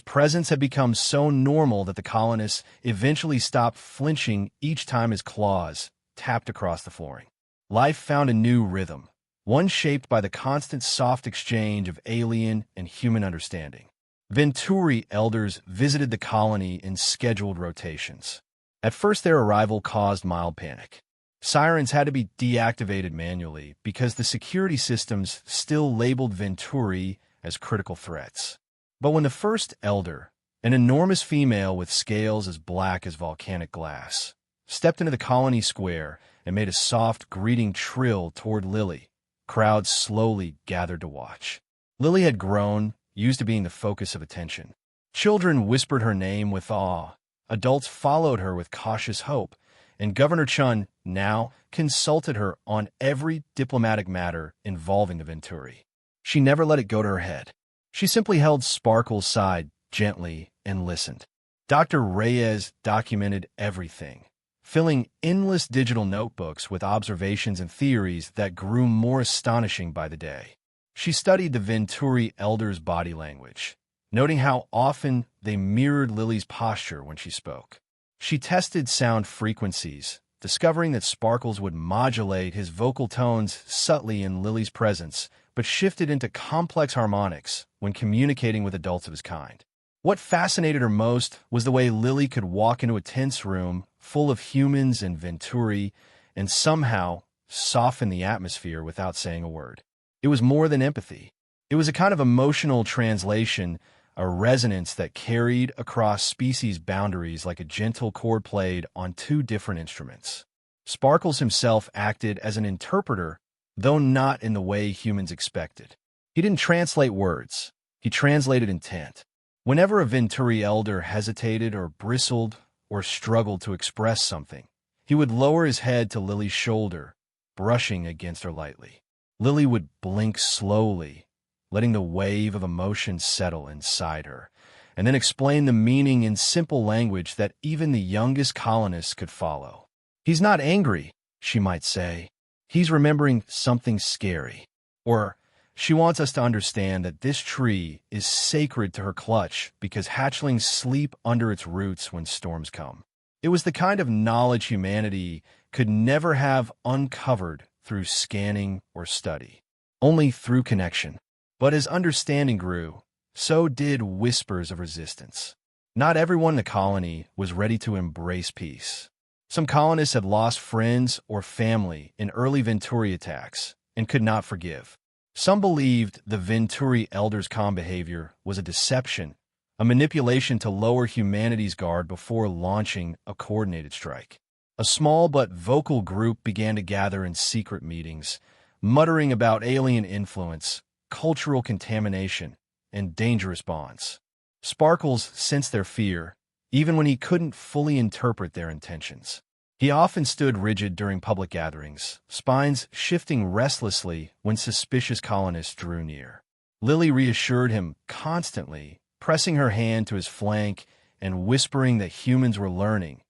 presence had become so normal that the colonists eventually stopped flinching each time his claws tapped across the flooring. Life found a new rhythm, one shaped by the constant soft exchange of alien and human understanding. Venturi elders visited the colony in scheduled rotations. At first, their arrival caused mild panic. Sirens had to be deactivated manually because the security systems still labeled Venturi as critical threats. But when the first elder, an enormous female with scales as black as volcanic glass, stepped into the colony square and made a soft greeting trill toward Lily, crowds slowly gathered to watch. Lily had grown, used to being the focus of attention. Children whispered her name with awe, adults followed her with cautious hope, and Governor Chun now consulted her on every diplomatic matter involving the Venturi. She never let it go to her head. She simply held Sparkle's side gently and listened. Dr. Reyes documented everything, filling endless digital notebooks with observations and theories that grew more astonishing by the day. She studied the Venturi elders' body language, noting how often they mirrored Lily's posture when she spoke. She tested sound frequencies, discovering that Sparkles would modulate his vocal tones subtly in Lily's presence, but shifted into complex harmonics when communicating with adults of his kind. What fascinated her most was the way Lily could walk into a tense room full of humans and Venturi and somehow soften the atmosphere without saying a word. It was more than empathy. It was a kind of emotional translation, a resonance that carried across species boundaries like a gentle chord played on two different instruments. Sparkles himself acted as an interpreter, though not in the way humans expected. He didn't translate words. He translated intent. Whenever a Venturi elder hesitated or bristled or struggled to express something, he would lower his head to Lily's shoulder, brushing against her lightly. Lily would blink slowly, letting the wave of emotion settle inside her, and then explain the meaning in simple language that even the youngest colonists could follow. "He's not angry," she might say. "He's remembering something scary." Or, "She wants us to understand that this tree is sacred to her clutch because hatchlings sleep under its roots when storms come." It was the kind of knowledge humanity could never have uncovered through scanning or study, only through connection. But as understanding grew, so did whispers of resistance. Not everyone in the colony was ready to embrace peace. Some colonists had lost friends or family in early Venturi attacks and could not forgive. Some believed the Venturi elders' calm behavior was a deception, a manipulation to lower humanity's guard before launching a coordinated strike. A small but vocal group began to gather in secret meetings, muttering about alien influence, cultural contamination, and dangerous bonds. Sparkles sensed their fear, even when he couldn't fully interpret their intentions. He often stood rigid during public gatherings, spines shifting restlessly when suspicious colonists drew near. Lily reassured him constantly, pressing her hand to his flank and whispering that humans were learning.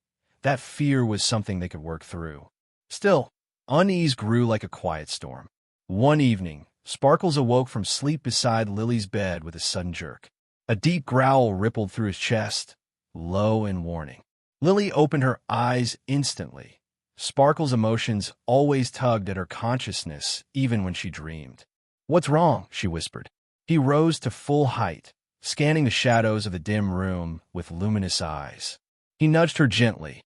That fear was something they could work through. Still, unease grew like a quiet storm. One evening, Sparkles awoke from sleep beside Lily's bed with a sudden jerk. A deep growl rippled through his chest, low and warning. Lily opened her eyes instantly. Sparkle's emotions always tugged at her consciousness, even when she dreamed. "What's wrong?" she whispered. He rose to full height, scanning the shadows of the dim room with luminous eyes. He nudged her gently,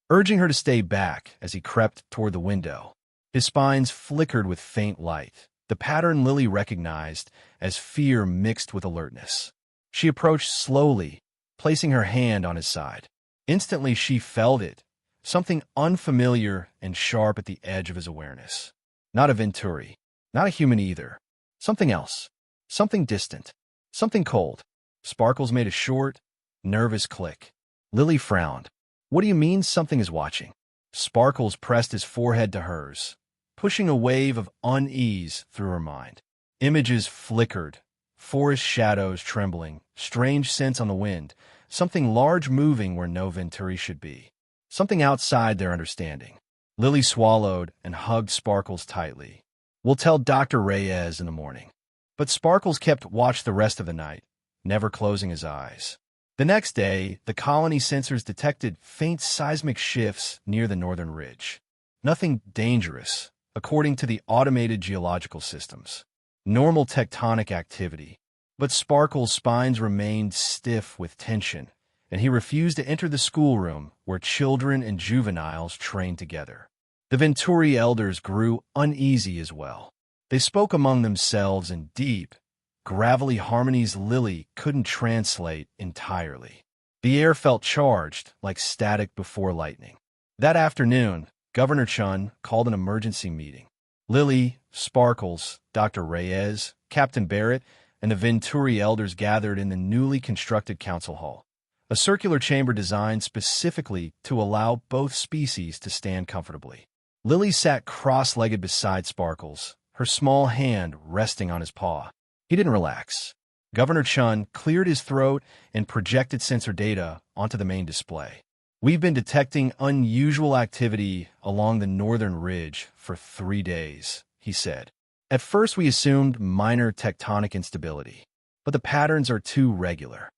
urging her to stay back as he crept toward the window. His spines flickered with faint light, the pattern Lily recognized as fear mixed with alertness. She approached slowly, placing her hand on his side. Instantly, she felt it, something unfamiliar and sharp at the edge of his awareness. Not a Venturi, not a human either. Something else, something distant, something cold. Sparkles made a short, nervous click. Lily frowned. "What do you mean something is watching?" Sparkles pressed his forehead to hers, pushing a wave of unease through her mind. Images flickered, forest shadows trembling, strange scents on the wind, something large moving where no Venturi should be. Something outside their understanding. Lily swallowed and hugged Sparkles tightly. "We'll tell Dr. Reyes in the morning." But Sparkles kept watch the rest of the night, never closing his eyes. The next day, the colony sensors detected faint seismic shifts near the northern ridge. Nothing dangerous, according to the automated geological systems. Normal tectonic activity. But Sparkle's spines remained stiff with tension, and he refused to enter the schoolroom where children and juveniles trained together. The Venturi elders grew uneasy as well. They spoke among themselves in deep, gravelly harmonies Lily couldn't translate entirely. The air felt charged, like static before lightning. That afternoon, Governor Chun called an emergency meeting. Lily, Sparkles, Dr. Reyes, Captain Barrett, and the Venturi elders gathered in the newly constructed council hall, a circular chamber designed specifically to allow both species to stand comfortably. Lily sat cross-legged beside Sparkles, her small hand resting on his paw. He didn't relax. Governor Chun cleared his throat and projected sensor data onto the main display. "We've been detecting unusual activity along the northern ridge for 3 days," he said. "At first we assumed minor tectonic instability, but the patterns are too regular."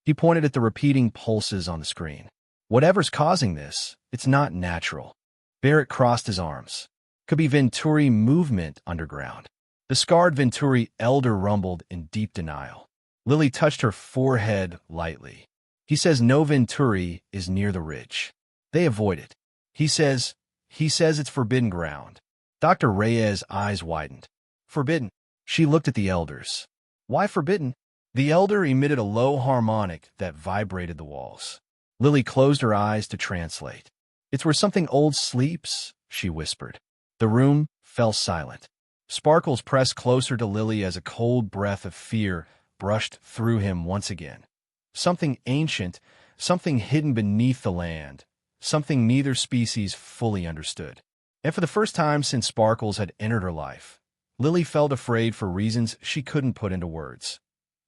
He pointed at the repeating pulses on the screen. "Whatever's causing this, it's not natural." Barrett crossed his arms. "Could be Venturi movement underground." The scarred Venturi elder rumbled in deep denial. Lily touched her forehead lightly. "He says no Venturi is near the ridge. They avoid it. He says it's forbidden ground." Dr. Reyes' eyes widened. "Forbidden?" She looked at the elders. "Why forbidden?" The elder emitted a low harmonic that vibrated the walls. Lily closed her eyes to translate. "It's where something old sleeps," she whispered. The room fell silent. Sparkles pressed closer to Lily as a cold breath of fear brushed through him once again. Something ancient, something hidden beneath the land, something neither species fully understood. And for the first time since Sparkles had entered her life, Lily felt afraid for reasons she couldn't put into words.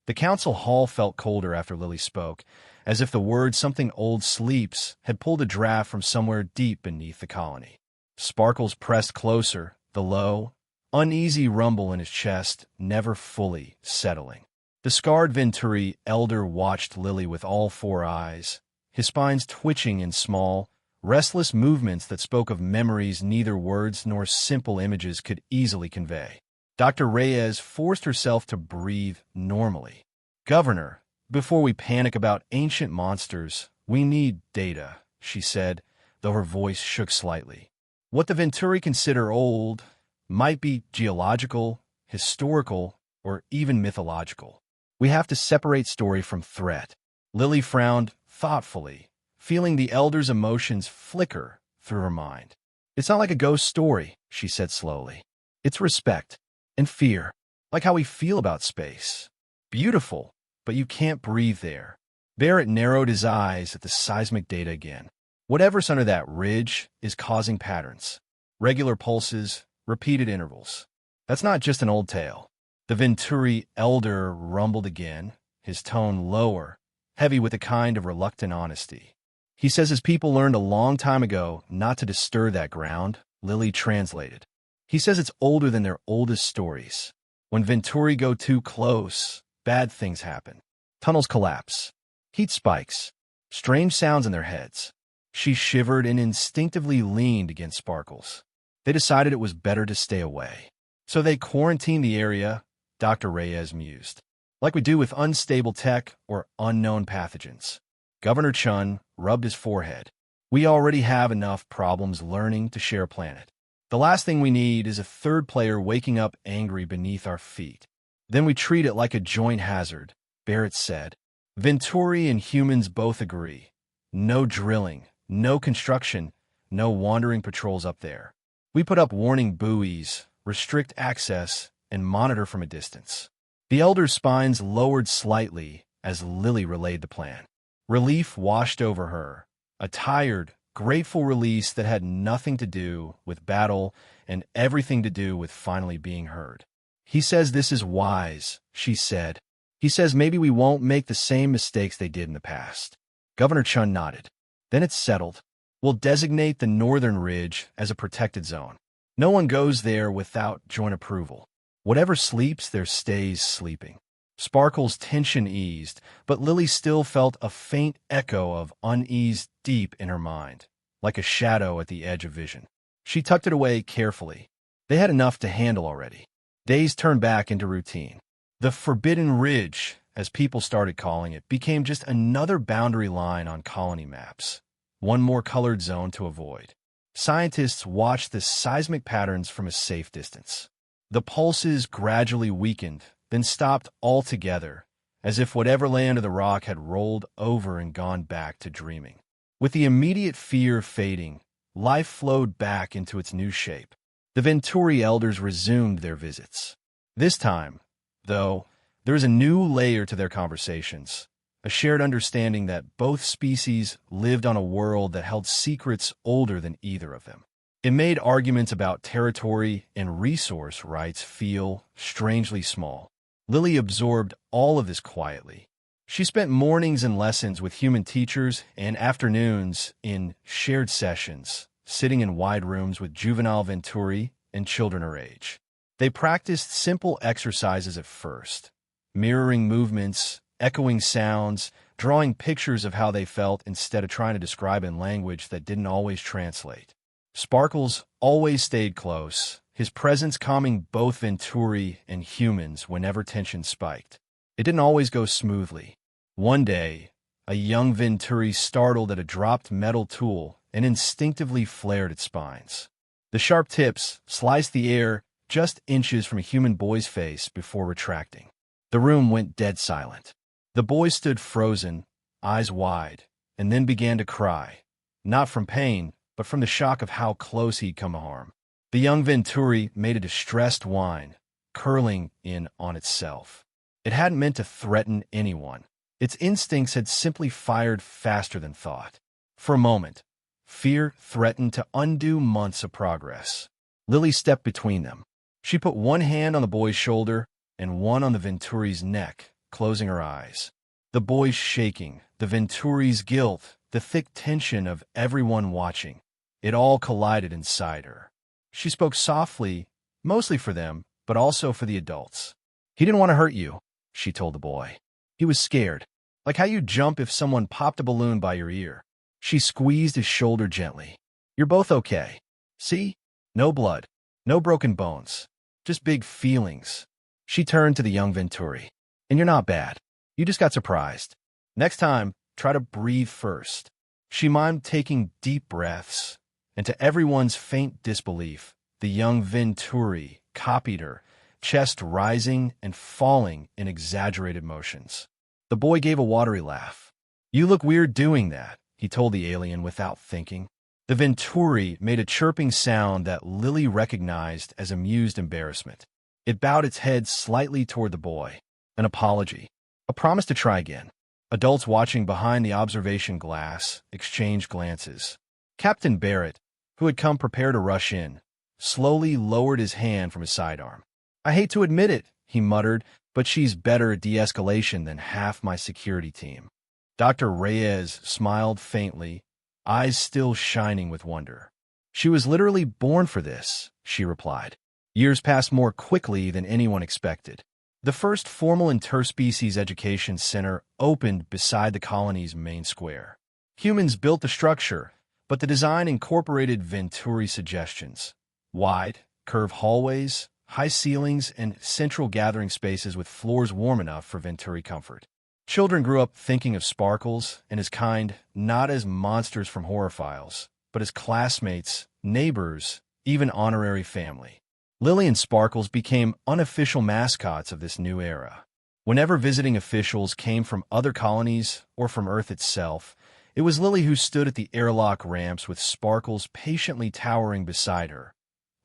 The council hall felt colder after Lily spoke, as if the word "something old sleeps" had pulled a draft from somewhere deep beneath the colony. Sparkles pressed closer, the low, uneasy rumble in his chest never fully settling. The scarred Venturi elder watched Lily with all four eyes, his spines twitching in small, restless movements that spoke of memories neither words nor simple images could easily convey. Dr. Reyes forced herself to breathe normally. "Governor, before we panic about ancient monsters, we need data," she said, though her voice shook slightly. "What the Venturi consider old might be geological, historical, or even mythological. We have to separate story from threat." Lily frowned thoughtfully, feeling the elder's emotions flicker through her mind. "It's not like a ghost story," she said slowly. "It's respect and fear, like how we feel about space. Beautiful, but you can't breathe there." Barrett narrowed his eyes at the seismic data again. Whatever's under that ridge is causing patterns. Regular pulses, repeated intervals. That's not just an old tale. The Venturi elder rumbled again, his tone lower, heavy with a kind of reluctant honesty. "He says his people learned a long time ago not to disturb that ground," Lily translated. "He says it's older than their oldest stories. When Venturi go too close, bad things happen. Tunnels collapse. Heat spikes. Strange sounds in their heads." She shivered and instinctively leaned against Sparkles. "They decided it was better to stay away. So they quarantined the area," Dr. Reyes mused, "like we do with unstable tech or unknown pathogens." Governor Chun rubbed his forehead. "We already have enough problems learning to share a planet. The last thing we need is a third player waking up angry beneath our feet. Then we treat it like a joint hazard," Barrett said. "Venturi and humans both agree. No drilling, no construction, no wandering patrols up there. We put up warning buoys, restrict access, and monitor from a distance." The elder's spines lowered slightly as Lily relayed the plan. Relief washed over her, a tired, grateful release that had nothing to do with battle and everything to do with finally being heard. "He says this is wise," she said. "He says maybe we won't make the same mistakes they did in the past." Governor Chun nodded. "Then it's settled. We'll designate the northern ridge as a protected zone. No one goes there without joint approval. Whatever sleeps there stays sleeping." Sparkle's tension eased, but Lily still felt a faint echo of unease deep in her mind, like a shadow at the edge of vision. She tucked it away carefully. They had enough to handle already. Days turned back into routine. The Forbidden Ridge, as people started calling it, became just another boundary line on colony maps. One more colored zone to avoid. Scientists watched the seismic patterns from a safe distance. The pulses gradually weakened, then stopped altogether, as if whatever lay under the rock had rolled over and gone back to dreaming. With the immediate fear fading, life flowed back into its new shape. The Venturi elders resumed their visits. This time, though, there was a new layer to their conversations, a shared understanding that both species lived on a world that held secrets older than either of them. It made arguments about territory and resource rights feel strangely small. Lily absorbed all of this quietly. She spent mornings and lessons with human teachers and afternoons in shared sessions, sitting in wide rooms with juvenile Venturi and children her age. They practiced simple exercises at first, mirroring movements, echoing sounds, drawing pictures of how they felt instead of trying to describe in language that didn't always translate. Sparkles always stayed close, his presence calming both Venturi and humans whenever tension spiked. It didn't always go smoothly. One day, a young Venturi startled at a dropped metal tool and instinctively flared its spines. The sharp tips sliced the air just inches from a human boy's face before retracting. The room went dead silent. The boy stood frozen, eyes wide, and then began to cry, not from pain, but from the shock of how close he'd come to harm. The young Venturi made a distressed whine, curling in on itself. It hadn't meant to threaten anyone. Its instincts had simply fired faster than thought. For a moment, fear threatened to undo months of progress. Lily stepped between them. She put one hand on the boy's shoulder and one on the Venturi's neck, closing her eyes. The boy's shaking, the Venturi's guilt, the thick tension of everyone watching. It all collided inside her. She spoke softly, mostly for them, but also for the adults. "He didn't want to hurt you," she told the boy. "He was scared, like how you'd jump if someone popped a balloon by your ear." She squeezed his shoulder gently. "You're both okay. See? No blood, no broken bones, just big feelings." She turned to the young Venturi. "And you're not bad. You just got surprised. Next time, try to breathe first." She mimed taking deep breaths, and to everyone's faint disbelief, the young Venturi copied her, chest rising and falling in exaggerated motions. The boy gave a watery laugh. "You look weird doing that," he told the alien without thinking. The Venturi made a chirping sound that Lily recognized as amused embarrassment. It bowed its head slightly toward the boy. An apology. A promise to try again. Adults watching behind the observation glass exchanged glances. Captain Barrett, who had come prepared to rush in, slowly lowered his hand from his sidearm. "I hate to admit it," he muttered, "but she's better at de-escalation than half my security team." Dr. Reyes smiled faintly, eyes still shining with wonder. "She was literally born for this," she replied. Years passed more quickly than anyone expected. The first formal interspecies education center opened beside the colony's main square. Humans built the structure, but the design incorporated Venturi suggestions. Wide, curved hallways, high ceilings, and central gathering spaces with floors warm enough for Venturi comfort. Children grew up thinking of Sparkles and his kind not as monsters from horror files, but as classmates, neighbors, even honorary family. Lily and Sparkles became unofficial mascots of this new era. Whenever visiting officials came from other colonies or from Earth itself, it was Lily who stood at the airlock ramps with Sparkles patiently towering beside her,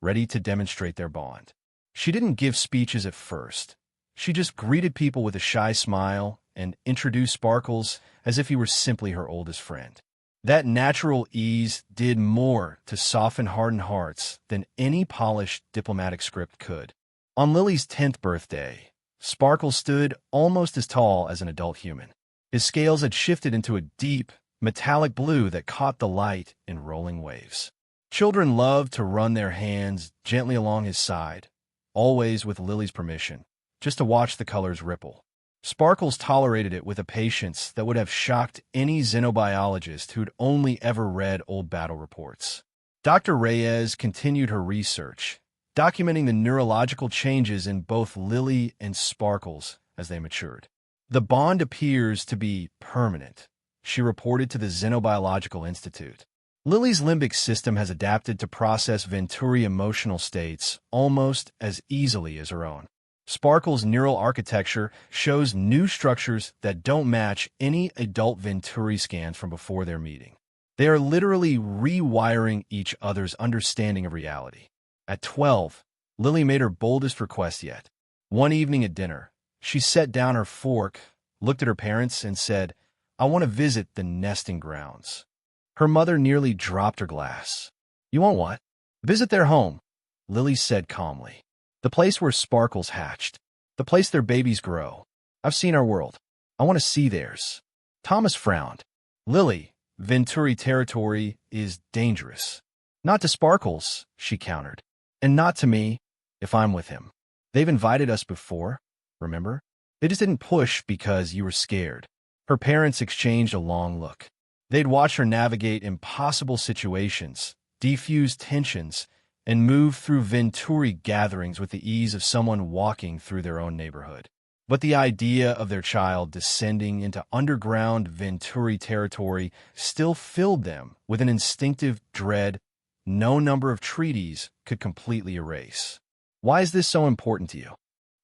ready to demonstrate their bond. She didn't give speeches at first. She just greeted people with a shy smile and introduced Sparkles as if he were simply her oldest friend. That natural ease did more to soften hardened hearts than any polished diplomatic script could. On Lily's 10th birthday, Sparkles stood almost as tall as an adult human. His scales had shifted into a deep, metallic blue that caught the light in rolling waves. Children loved to run their hands gently along his side, always with Lily's permission, just to watch the colors ripple. Sparkles tolerated it with a patience that would have shocked any xenobiologist who'd only ever read old battle reports. Dr. Reyes continued her research, documenting the neurological changes in both Lily and Sparkles as they matured. "The bond appears to be permanent," she reported to the Xenobiological Institute. "Lily's limbic system has adapted to process Venturi emotional states almost as easily as her own. Sparkle's neural architecture shows new structures that don't match any adult Venturi scans from before their meeting. They are literally rewiring each other's understanding of reality." At 12, Lily made her boldest request yet. One evening at dinner, she set down her fork, looked at her parents, and said, "I want to visit the nesting grounds." Her mother nearly dropped her glass. "You want what?" "Visit their home," Lily said calmly. "The place where Sparkles hatched. The place their babies grow. I've seen our world. I want to see theirs." Thomas frowned. "Lily, Venturi territory is dangerous." "Not to Sparkles," she countered. "And not to me, if I'm with him. They've invited us before, remember? They just didn't push because you were scared." Her parents exchanged a long look. They'd watched her navigate impossible situations, defuse tensions, and move through Venturi gatherings with the ease of someone walking through their own neighborhood. But the idea of their child descending into underground Venturi territory still filled them with an instinctive dread no number of treaties could completely erase. "Why is this so important to you?"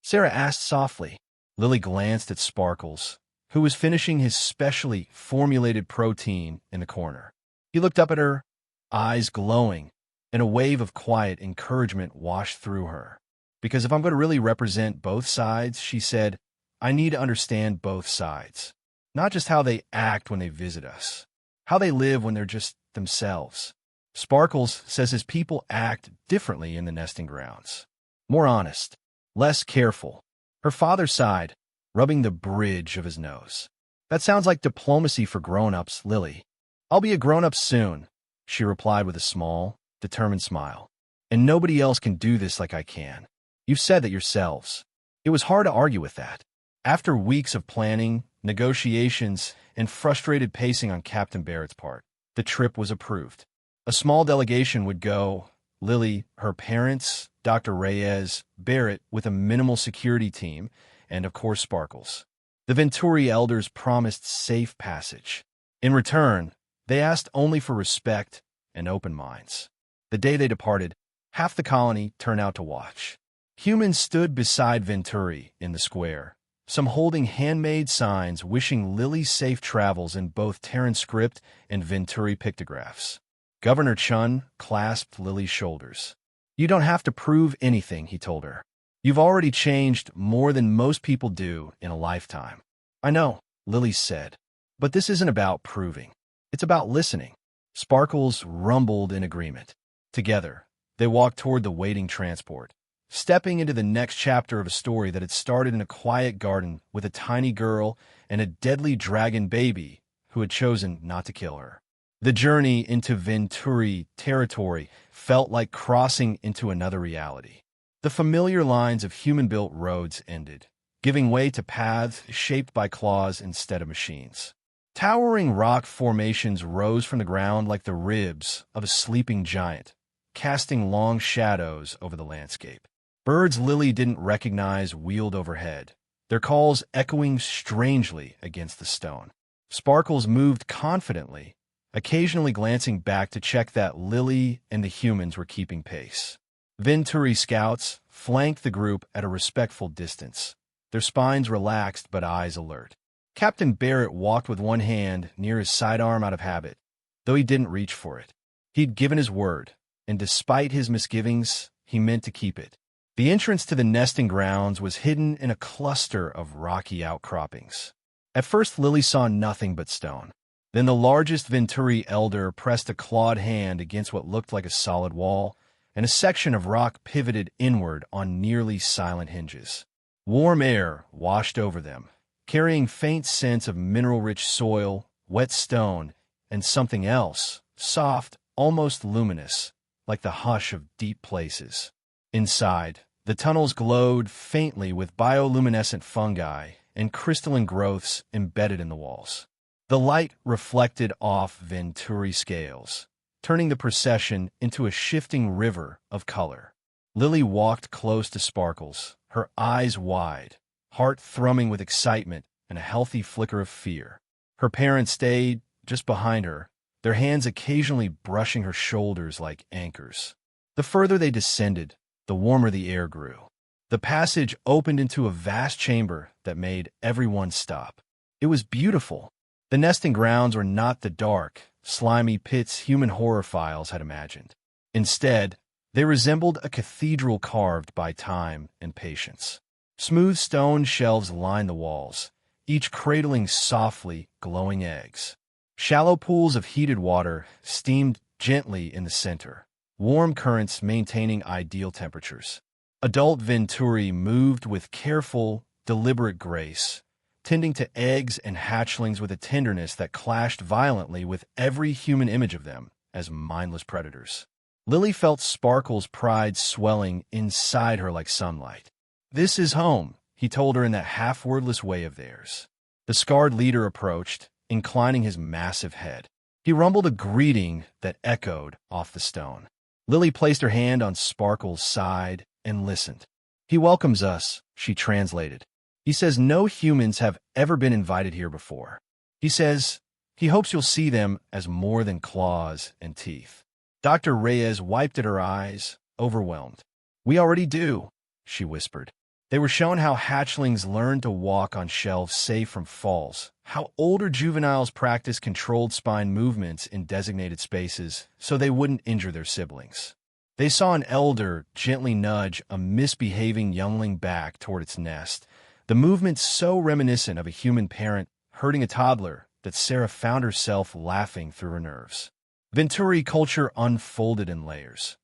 Sarah asked softly. Lily glanced at Sparkles, who was finishing his specially formulated protein in the corner. He looked up at her, eyes glowing, and a wave of quiet encouragement washed through her. "Because if I'm going to really represent both sides," she said, "I need to understand both sides. Not just how they act when they visit us, how they live when they're just themselves." Sparkles says his people act differently in the nesting grounds. More honest, less careful. Her father sighed, rubbing the bridge of his nose. That sounds like diplomacy for grown-ups, Lily. I'll be a grown-up soon, she replied with a small, determined smile. And nobody else can do this like I can. You've said that yourselves. It was hard to argue with that. After weeks of planning, negotiations, and frustrated pacing on Captain Barrett's part, the trip was approved. A small delegation would go, Lily, her parents, Dr. Reyes, Barrett with a minimal security team, and of course Sparkles. The Venturi elders promised safe passage. In return, they asked only for respect and open minds. The day they departed, half the colony turned out to watch. Humans stood beside Venturi in the square, some holding handmade signs wishing Lily safe travels in both Terran script and Venturi pictographs. Governor Chun clasped Lily's shoulders. You don't have to prove anything, he told her. You've already changed more than most people do in a lifetime. I know, Lily said, but this isn't about proving. It's about listening. Sparkles rumbled in agreement. Together, they walked toward the waiting transport, stepping into the next chapter of a story that had started in a quiet garden with a tiny girl and a deadly dragon baby who had chosen not to kill her. The journey into Venturi territory felt like crossing into another reality. The familiar lines of human-built roads ended, giving way to paths shaped by claws instead of machines. Towering rock formations rose from the ground like the ribs of a sleeping giant, casting long shadows over the landscape. Birds Lily didn't recognize wheeled overhead, their calls echoing strangely against the stone. Sparkles moved confidently, occasionally glancing back to check that Lily and the humans were keeping pace. Venturi scouts flanked the group at a respectful distance, their spines relaxed but eyes alert. Captain Barrett walked with one hand near his sidearm out of habit, though he didn't reach for it. He'd given his word, and despite his misgivings, he meant to keep it. The entrance to the nesting grounds was hidden in a cluster of rocky outcroppings. At first, Lily saw nothing but stone. Then the largest Venturi elder pressed a clawed hand against what looked like a solid wall, and a section of rock pivoted inward on nearly silent hinges. Warm air washed over them, carrying faint scents of mineral-rich soil, wet stone, and something else, soft, almost luminous, like the hush of deep places. Inside, the tunnels glowed faintly with bioluminescent fungi and crystalline growths embedded in the walls. The light reflected off Venturi scales, turning the procession into a shifting river of color. Lily walked close to Sparkles, her eyes wide, heart thrumming with excitement and a healthy flicker of fear. Her parents stayed just behind her, their hands occasionally brushing her shoulders like anchors. The further they descended, the warmer the air grew. The passage opened into a vast chamber that made everyone stop. It was beautiful. The nesting grounds were not the dark, slimy pits human horror files had imagined. Instead, they resembled a cathedral carved by time and patience. Smooth stone shelves lined the walls, each cradling softly glowing eggs. Shallow pools of heated water steamed gently in the center, warm currents maintaining ideal temperatures. Adult Venturi moved with careful, deliberate grace, tending to eggs and hatchlings with a tenderness that clashed violently with every human image of them as mindless predators. Lily felt Sparkle's pride swelling inside her like sunlight. "This is home," he told her in that half-wordless way of theirs. The scarred leader approached, inclining his massive head. He rumbled a greeting that echoed off the stone. Lily placed her hand on Sparkle's side and listened. "He welcomes us," she translated. "He says no humans have ever been invited here before. He says he hopes you'll see them as more than claws and teeth." Dr. Reyes wiped at her eyes, overwhelmed. "We already do," she whispered. They were shown how hatchlings learn to walk on shelves safe from falls, how older juveniles practice controlled spine movements in designated spaces so they wouldn't injure their siblings. They saw an elder gently nudge a misbehaving youngling back toward its nest, the movement so reminiscent of a human parent hurting a toddler that Sarah found herself laughing through her nerves. Venturi culture unfolded in layers.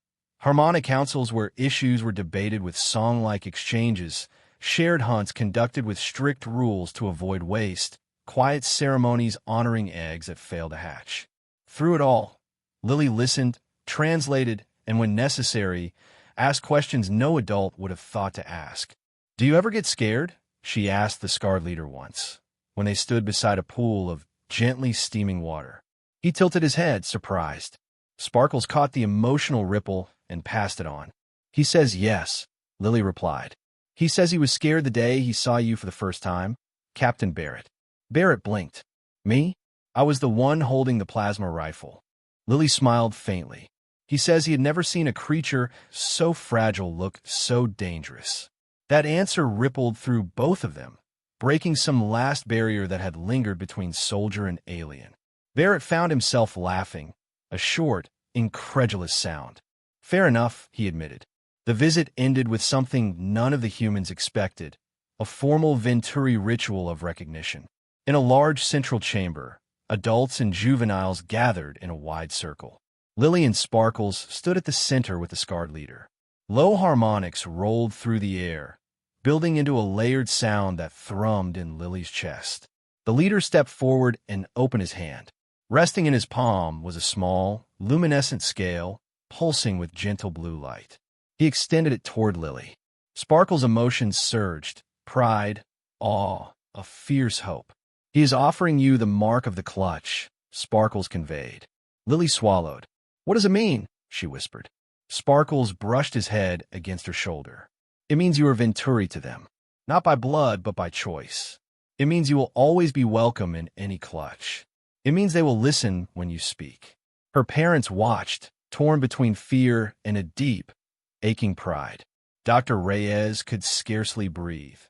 Harmonic councils where issues were debated with song-like exchanges, shared hunts conducted with strict rules to avoid waste, quiet ceremonies honoring eggs that failed to hatch. Through it all, Lily listened, translated, and when necessary, asked questions no adult would have thought to ask. "Do you ever get scared?" she asked the Scarred leader once, when they stood beside a pool of gently steaming water. He tilted his head, surprised. Sparkles caught the emotional ripple and passed it on. "He says yes," Lily replied. "He says he was scared the day he saw you for the first time." Captain Barrett. Barrett blinked. "Me? I was the one holding the plasma rifle." Lily smiled faintly. "He says he had never seen a creature so fragile look so dangerous." That answer rippled through both of them, breaking some last barrier that had lingered between soldier and alien. Barrett found himself laughing, a short, incredulous sound. "Fair enough," he admitted. The visit ended with something none of the humans expected, a formal Venturi ritual of recognition. In a large central chamber, adults and juveniles gathered in a wide circle. Lily and Sparkles stood at the center with the Scarred leader. Low harmonics rolled through the air, building into a layered sound that thrummed in Lily's chest. The leader stepped forward and opened his hand. Resting in his palm was a small, luminescent scale, pulsing with gentle blue light. He extended it toward Lily. Sparkle's emotions surged, pride, awe, a fierce hope. "He is offering you the mark of the clutch," Sparkles conveyed. Lily swallowed. "What does it mean?" she whispered. Sparkles brushed his head against her shoulder. "It means you are Venturi to them. Not by blood, but by choice. It means you will always be welcome in any clutch. It means they will listen when you speak." Her parents watched, torn between fear and a deep, aching pride. Dr. Reyes could scarcely breathe.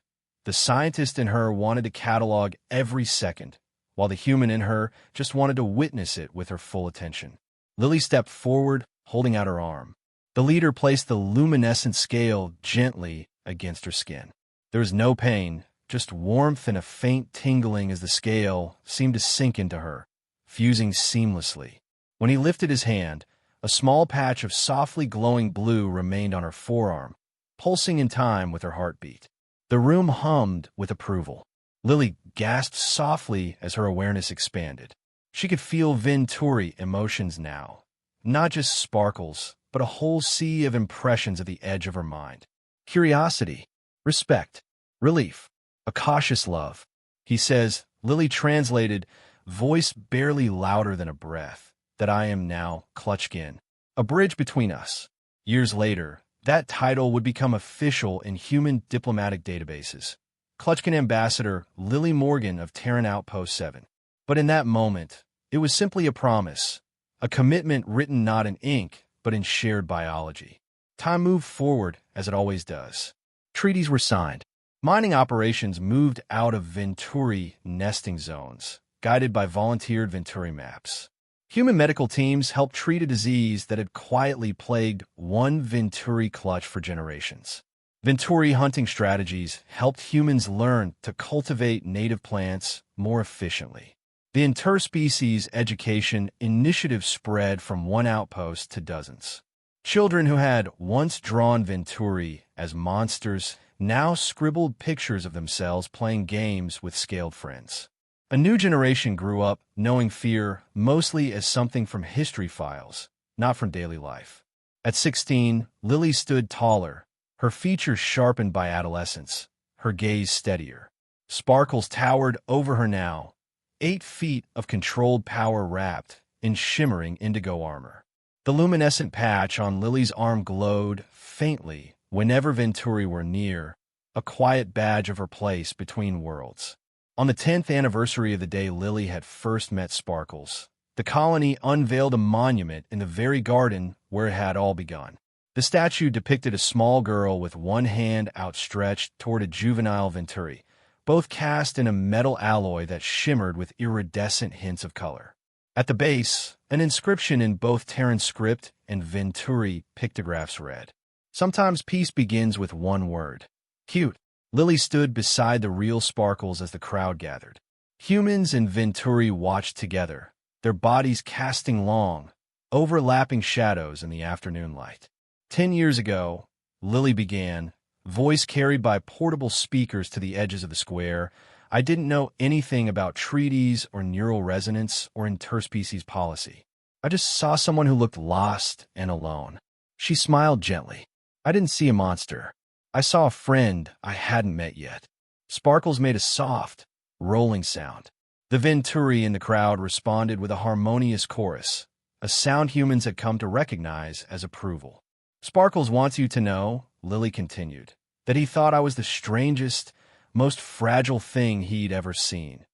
The scientist in her wanted to catalog every second, while the human in her just wanted to witness it with her full attention. Lily stepped forward, holding out her arm. The leader placed the luminescent scale gently against her skin. There was no pain, just warmth and a faint tingling as the scale seemed to sink into her, fusing seamlessly. When he lifted his hand, a small patch of softly glowing blue remained on her forearm, pulsing in time with her heartbeat. The room hummed with approval. Lily gasped softly as her awareness expanded. She could feel Venturi emotions now, not just Sparkles, but a whole sea of impressions at the edge of her mind. Curiosity, respect, relief, a cautious love. "He says," Lily translated, voice barely louder than a breath, "that I am now Clutchkin, a bridge between us." Years later, that title would become official in human diplomatic databases. Clutchkin Ambassador Lily Morgan of Terran Outpost 7. But in that moment, it was simply a promise, a commitment written not in ink, but in shared biology. Time moved forward, as it always does. Treaties were signed. Mining operations moved out of Venturi nesting zones, guided by volunteered Venturi maps. Human medical teams helped treat a disease that had quietly plagued one Venturi clutch for generations. Venturi hunting strategies helped humans learn to cultivate native plants more efficiently. The interspecies education initiative spread from one outpost to dozens. Children who had once drawn Venturi as monsters now scribbled pictures of themselves playing games with scaled friends. A new generation grew up knowing fear mostly as something from history files, not from daily life. At 16, Lily stood taller, her features sharpened by adolescence, her gaze steadier. Sparkles towered over her now, 8 feet of controlled power wrapped in shimmering indigo armor. The luminescent patch on Lily's arm glowed faintly whenever Venturi were near, a quiet badge of her place between worlds. On the 10th anniversary of the day Lily had first met Sparkles, the colony unveiled a monument in the very garden where it had all begun. The statue depicted a small girl with one hand outstretched toward a juvenile Venturi, both cast in a metal alloy that shimmered with iridescent hints of color. At the base, an inscription in both Terran script and Venturi pictographs read, "Sometimes peace begins with one word. Cute." Lily stood beside the real Sparkles as the crowd gathered. Humans and Venturi watched together, their bodies casting long, overlapping shadows in the afternoon light. 10 years ago, Lily began, voice carried by portable speakers to the edges of the square. I didn't know anything about treaties or neural resonance or interspecies policy. I just saw someone who looked lost and alone. She smiled gently. I didn't see a monster. I saw a friend I hadn't met yet. Sparkles made a soft, rolling sound. The Venturi in the crowd responded with a harmonious chorus, a sound humans had come to recognize as approval. Sparkles wants you to know, Lily continued, that he thought I was the strangest, most fragile thing he'd ever seen,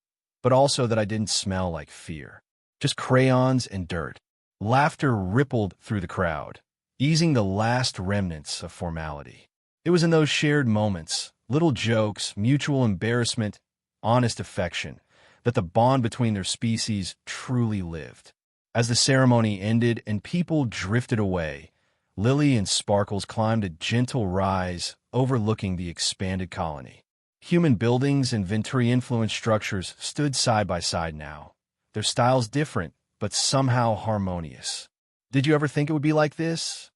but also that I didn't smell like fear. Just crayons and dirt. Laughter rippled through the crowd, easing the last remnants of formality. It was in those shared moments, little jokes, mutual embarrassment, honest affection, that the bond between their species truly lived. As the ceremony ended and people drifted away, Lily and Sparkles climbed a gentle rise overlooking the expanded colony. Human buildings and Venturi-influenced structures stood side by side now, their styles different, but somehow harmonious. Did you ever think it would be like this?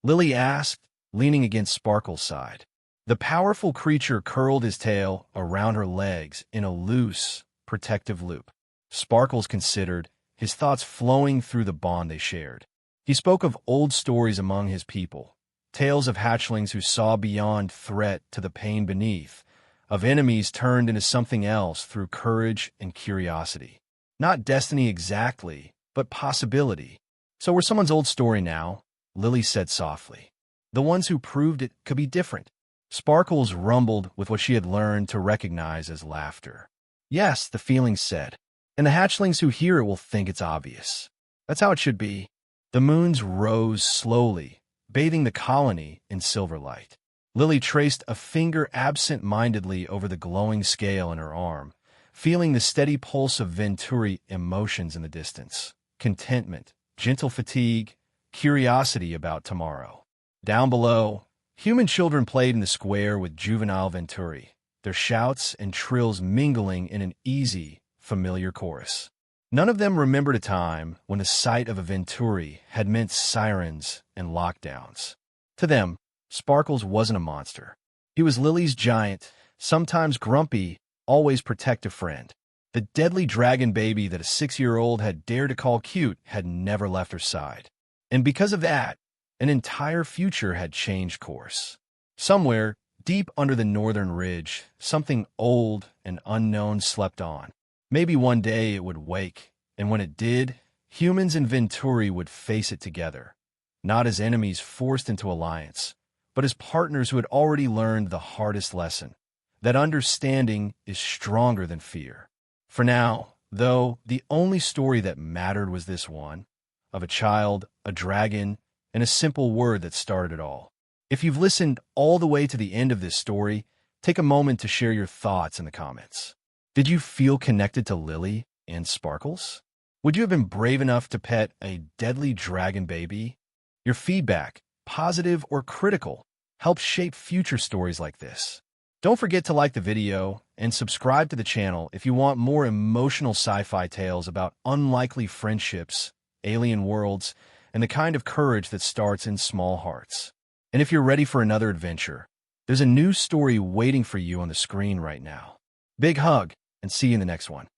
Lily asked, leaning against Sparkle's side. The powerful creature curled his tail around her legs in a loose, protective loop. Sparkles considered, his thoughts flowing through the bond they shared. He spoke of old stories among his people, tales of hatchlings who saw beyond threat to the pain beneath, of enemies turned into something else through courage and curiosity. Not destiny exactly, but possibility. So we're someone's old story now, Lily said softly. The ones who proved it could be different. Sparkles rumbled with what she had learned to recognize as laughter. Yes, the feeling said, and the hatchlings who hear it will think it's obvious. That's how it should be. The moons rose slowly, bathing the colony in silver light. Lily traced a finger absent-mindedly over the glowing scale in her arm, feeling the steady pulse of Venturi emotions in the distance. Contentment, gentle fatigue, curiosity about tomorrow. Down below, human children played in the square with juvenile Venturi, their shouts and trills mingling in an easy, familiar chorus. None of them remembered a time when the sight of a Venturi had meant sirens and lockdowns. To them, Sparkles wasn't a monster. He was Lily's giant, sometimes grumpy, always protective friend. The deadly dragon baby that a 6-year-old had dared to call cute had never left her side. And because of that, an entire future had changed course. Somewhere, deep under the northern ridge, something old and unknown slept on. Maybe one day it would wake, and when it did, humans and Venturi would face it together, not as enemies forced into alliance, but as partners who had already learned the hardest lesson, that understanding is stronger than fear. For now, though, the only story that mattered was this one, of a child, a dragon, and a simple word that started it all. If you've listened all the way to the end of this story, take a moment to share your thoughts in the comments. Did you feel connected to Lily and Sparkles? Would you have been brave enough to pet a deadly dragon baby? Your feedback, positive or critical, helps shape future stories like this. Don't forget to like the video and subscribe to the channel if you want more emotional sci-fi tales about unlikely friendships, alien worlds, and the kind of courage that starts in small hearts. And if you're ready for another adventure, there's a new story waiting for you on the screen right now. Big hug, and see you in the next one.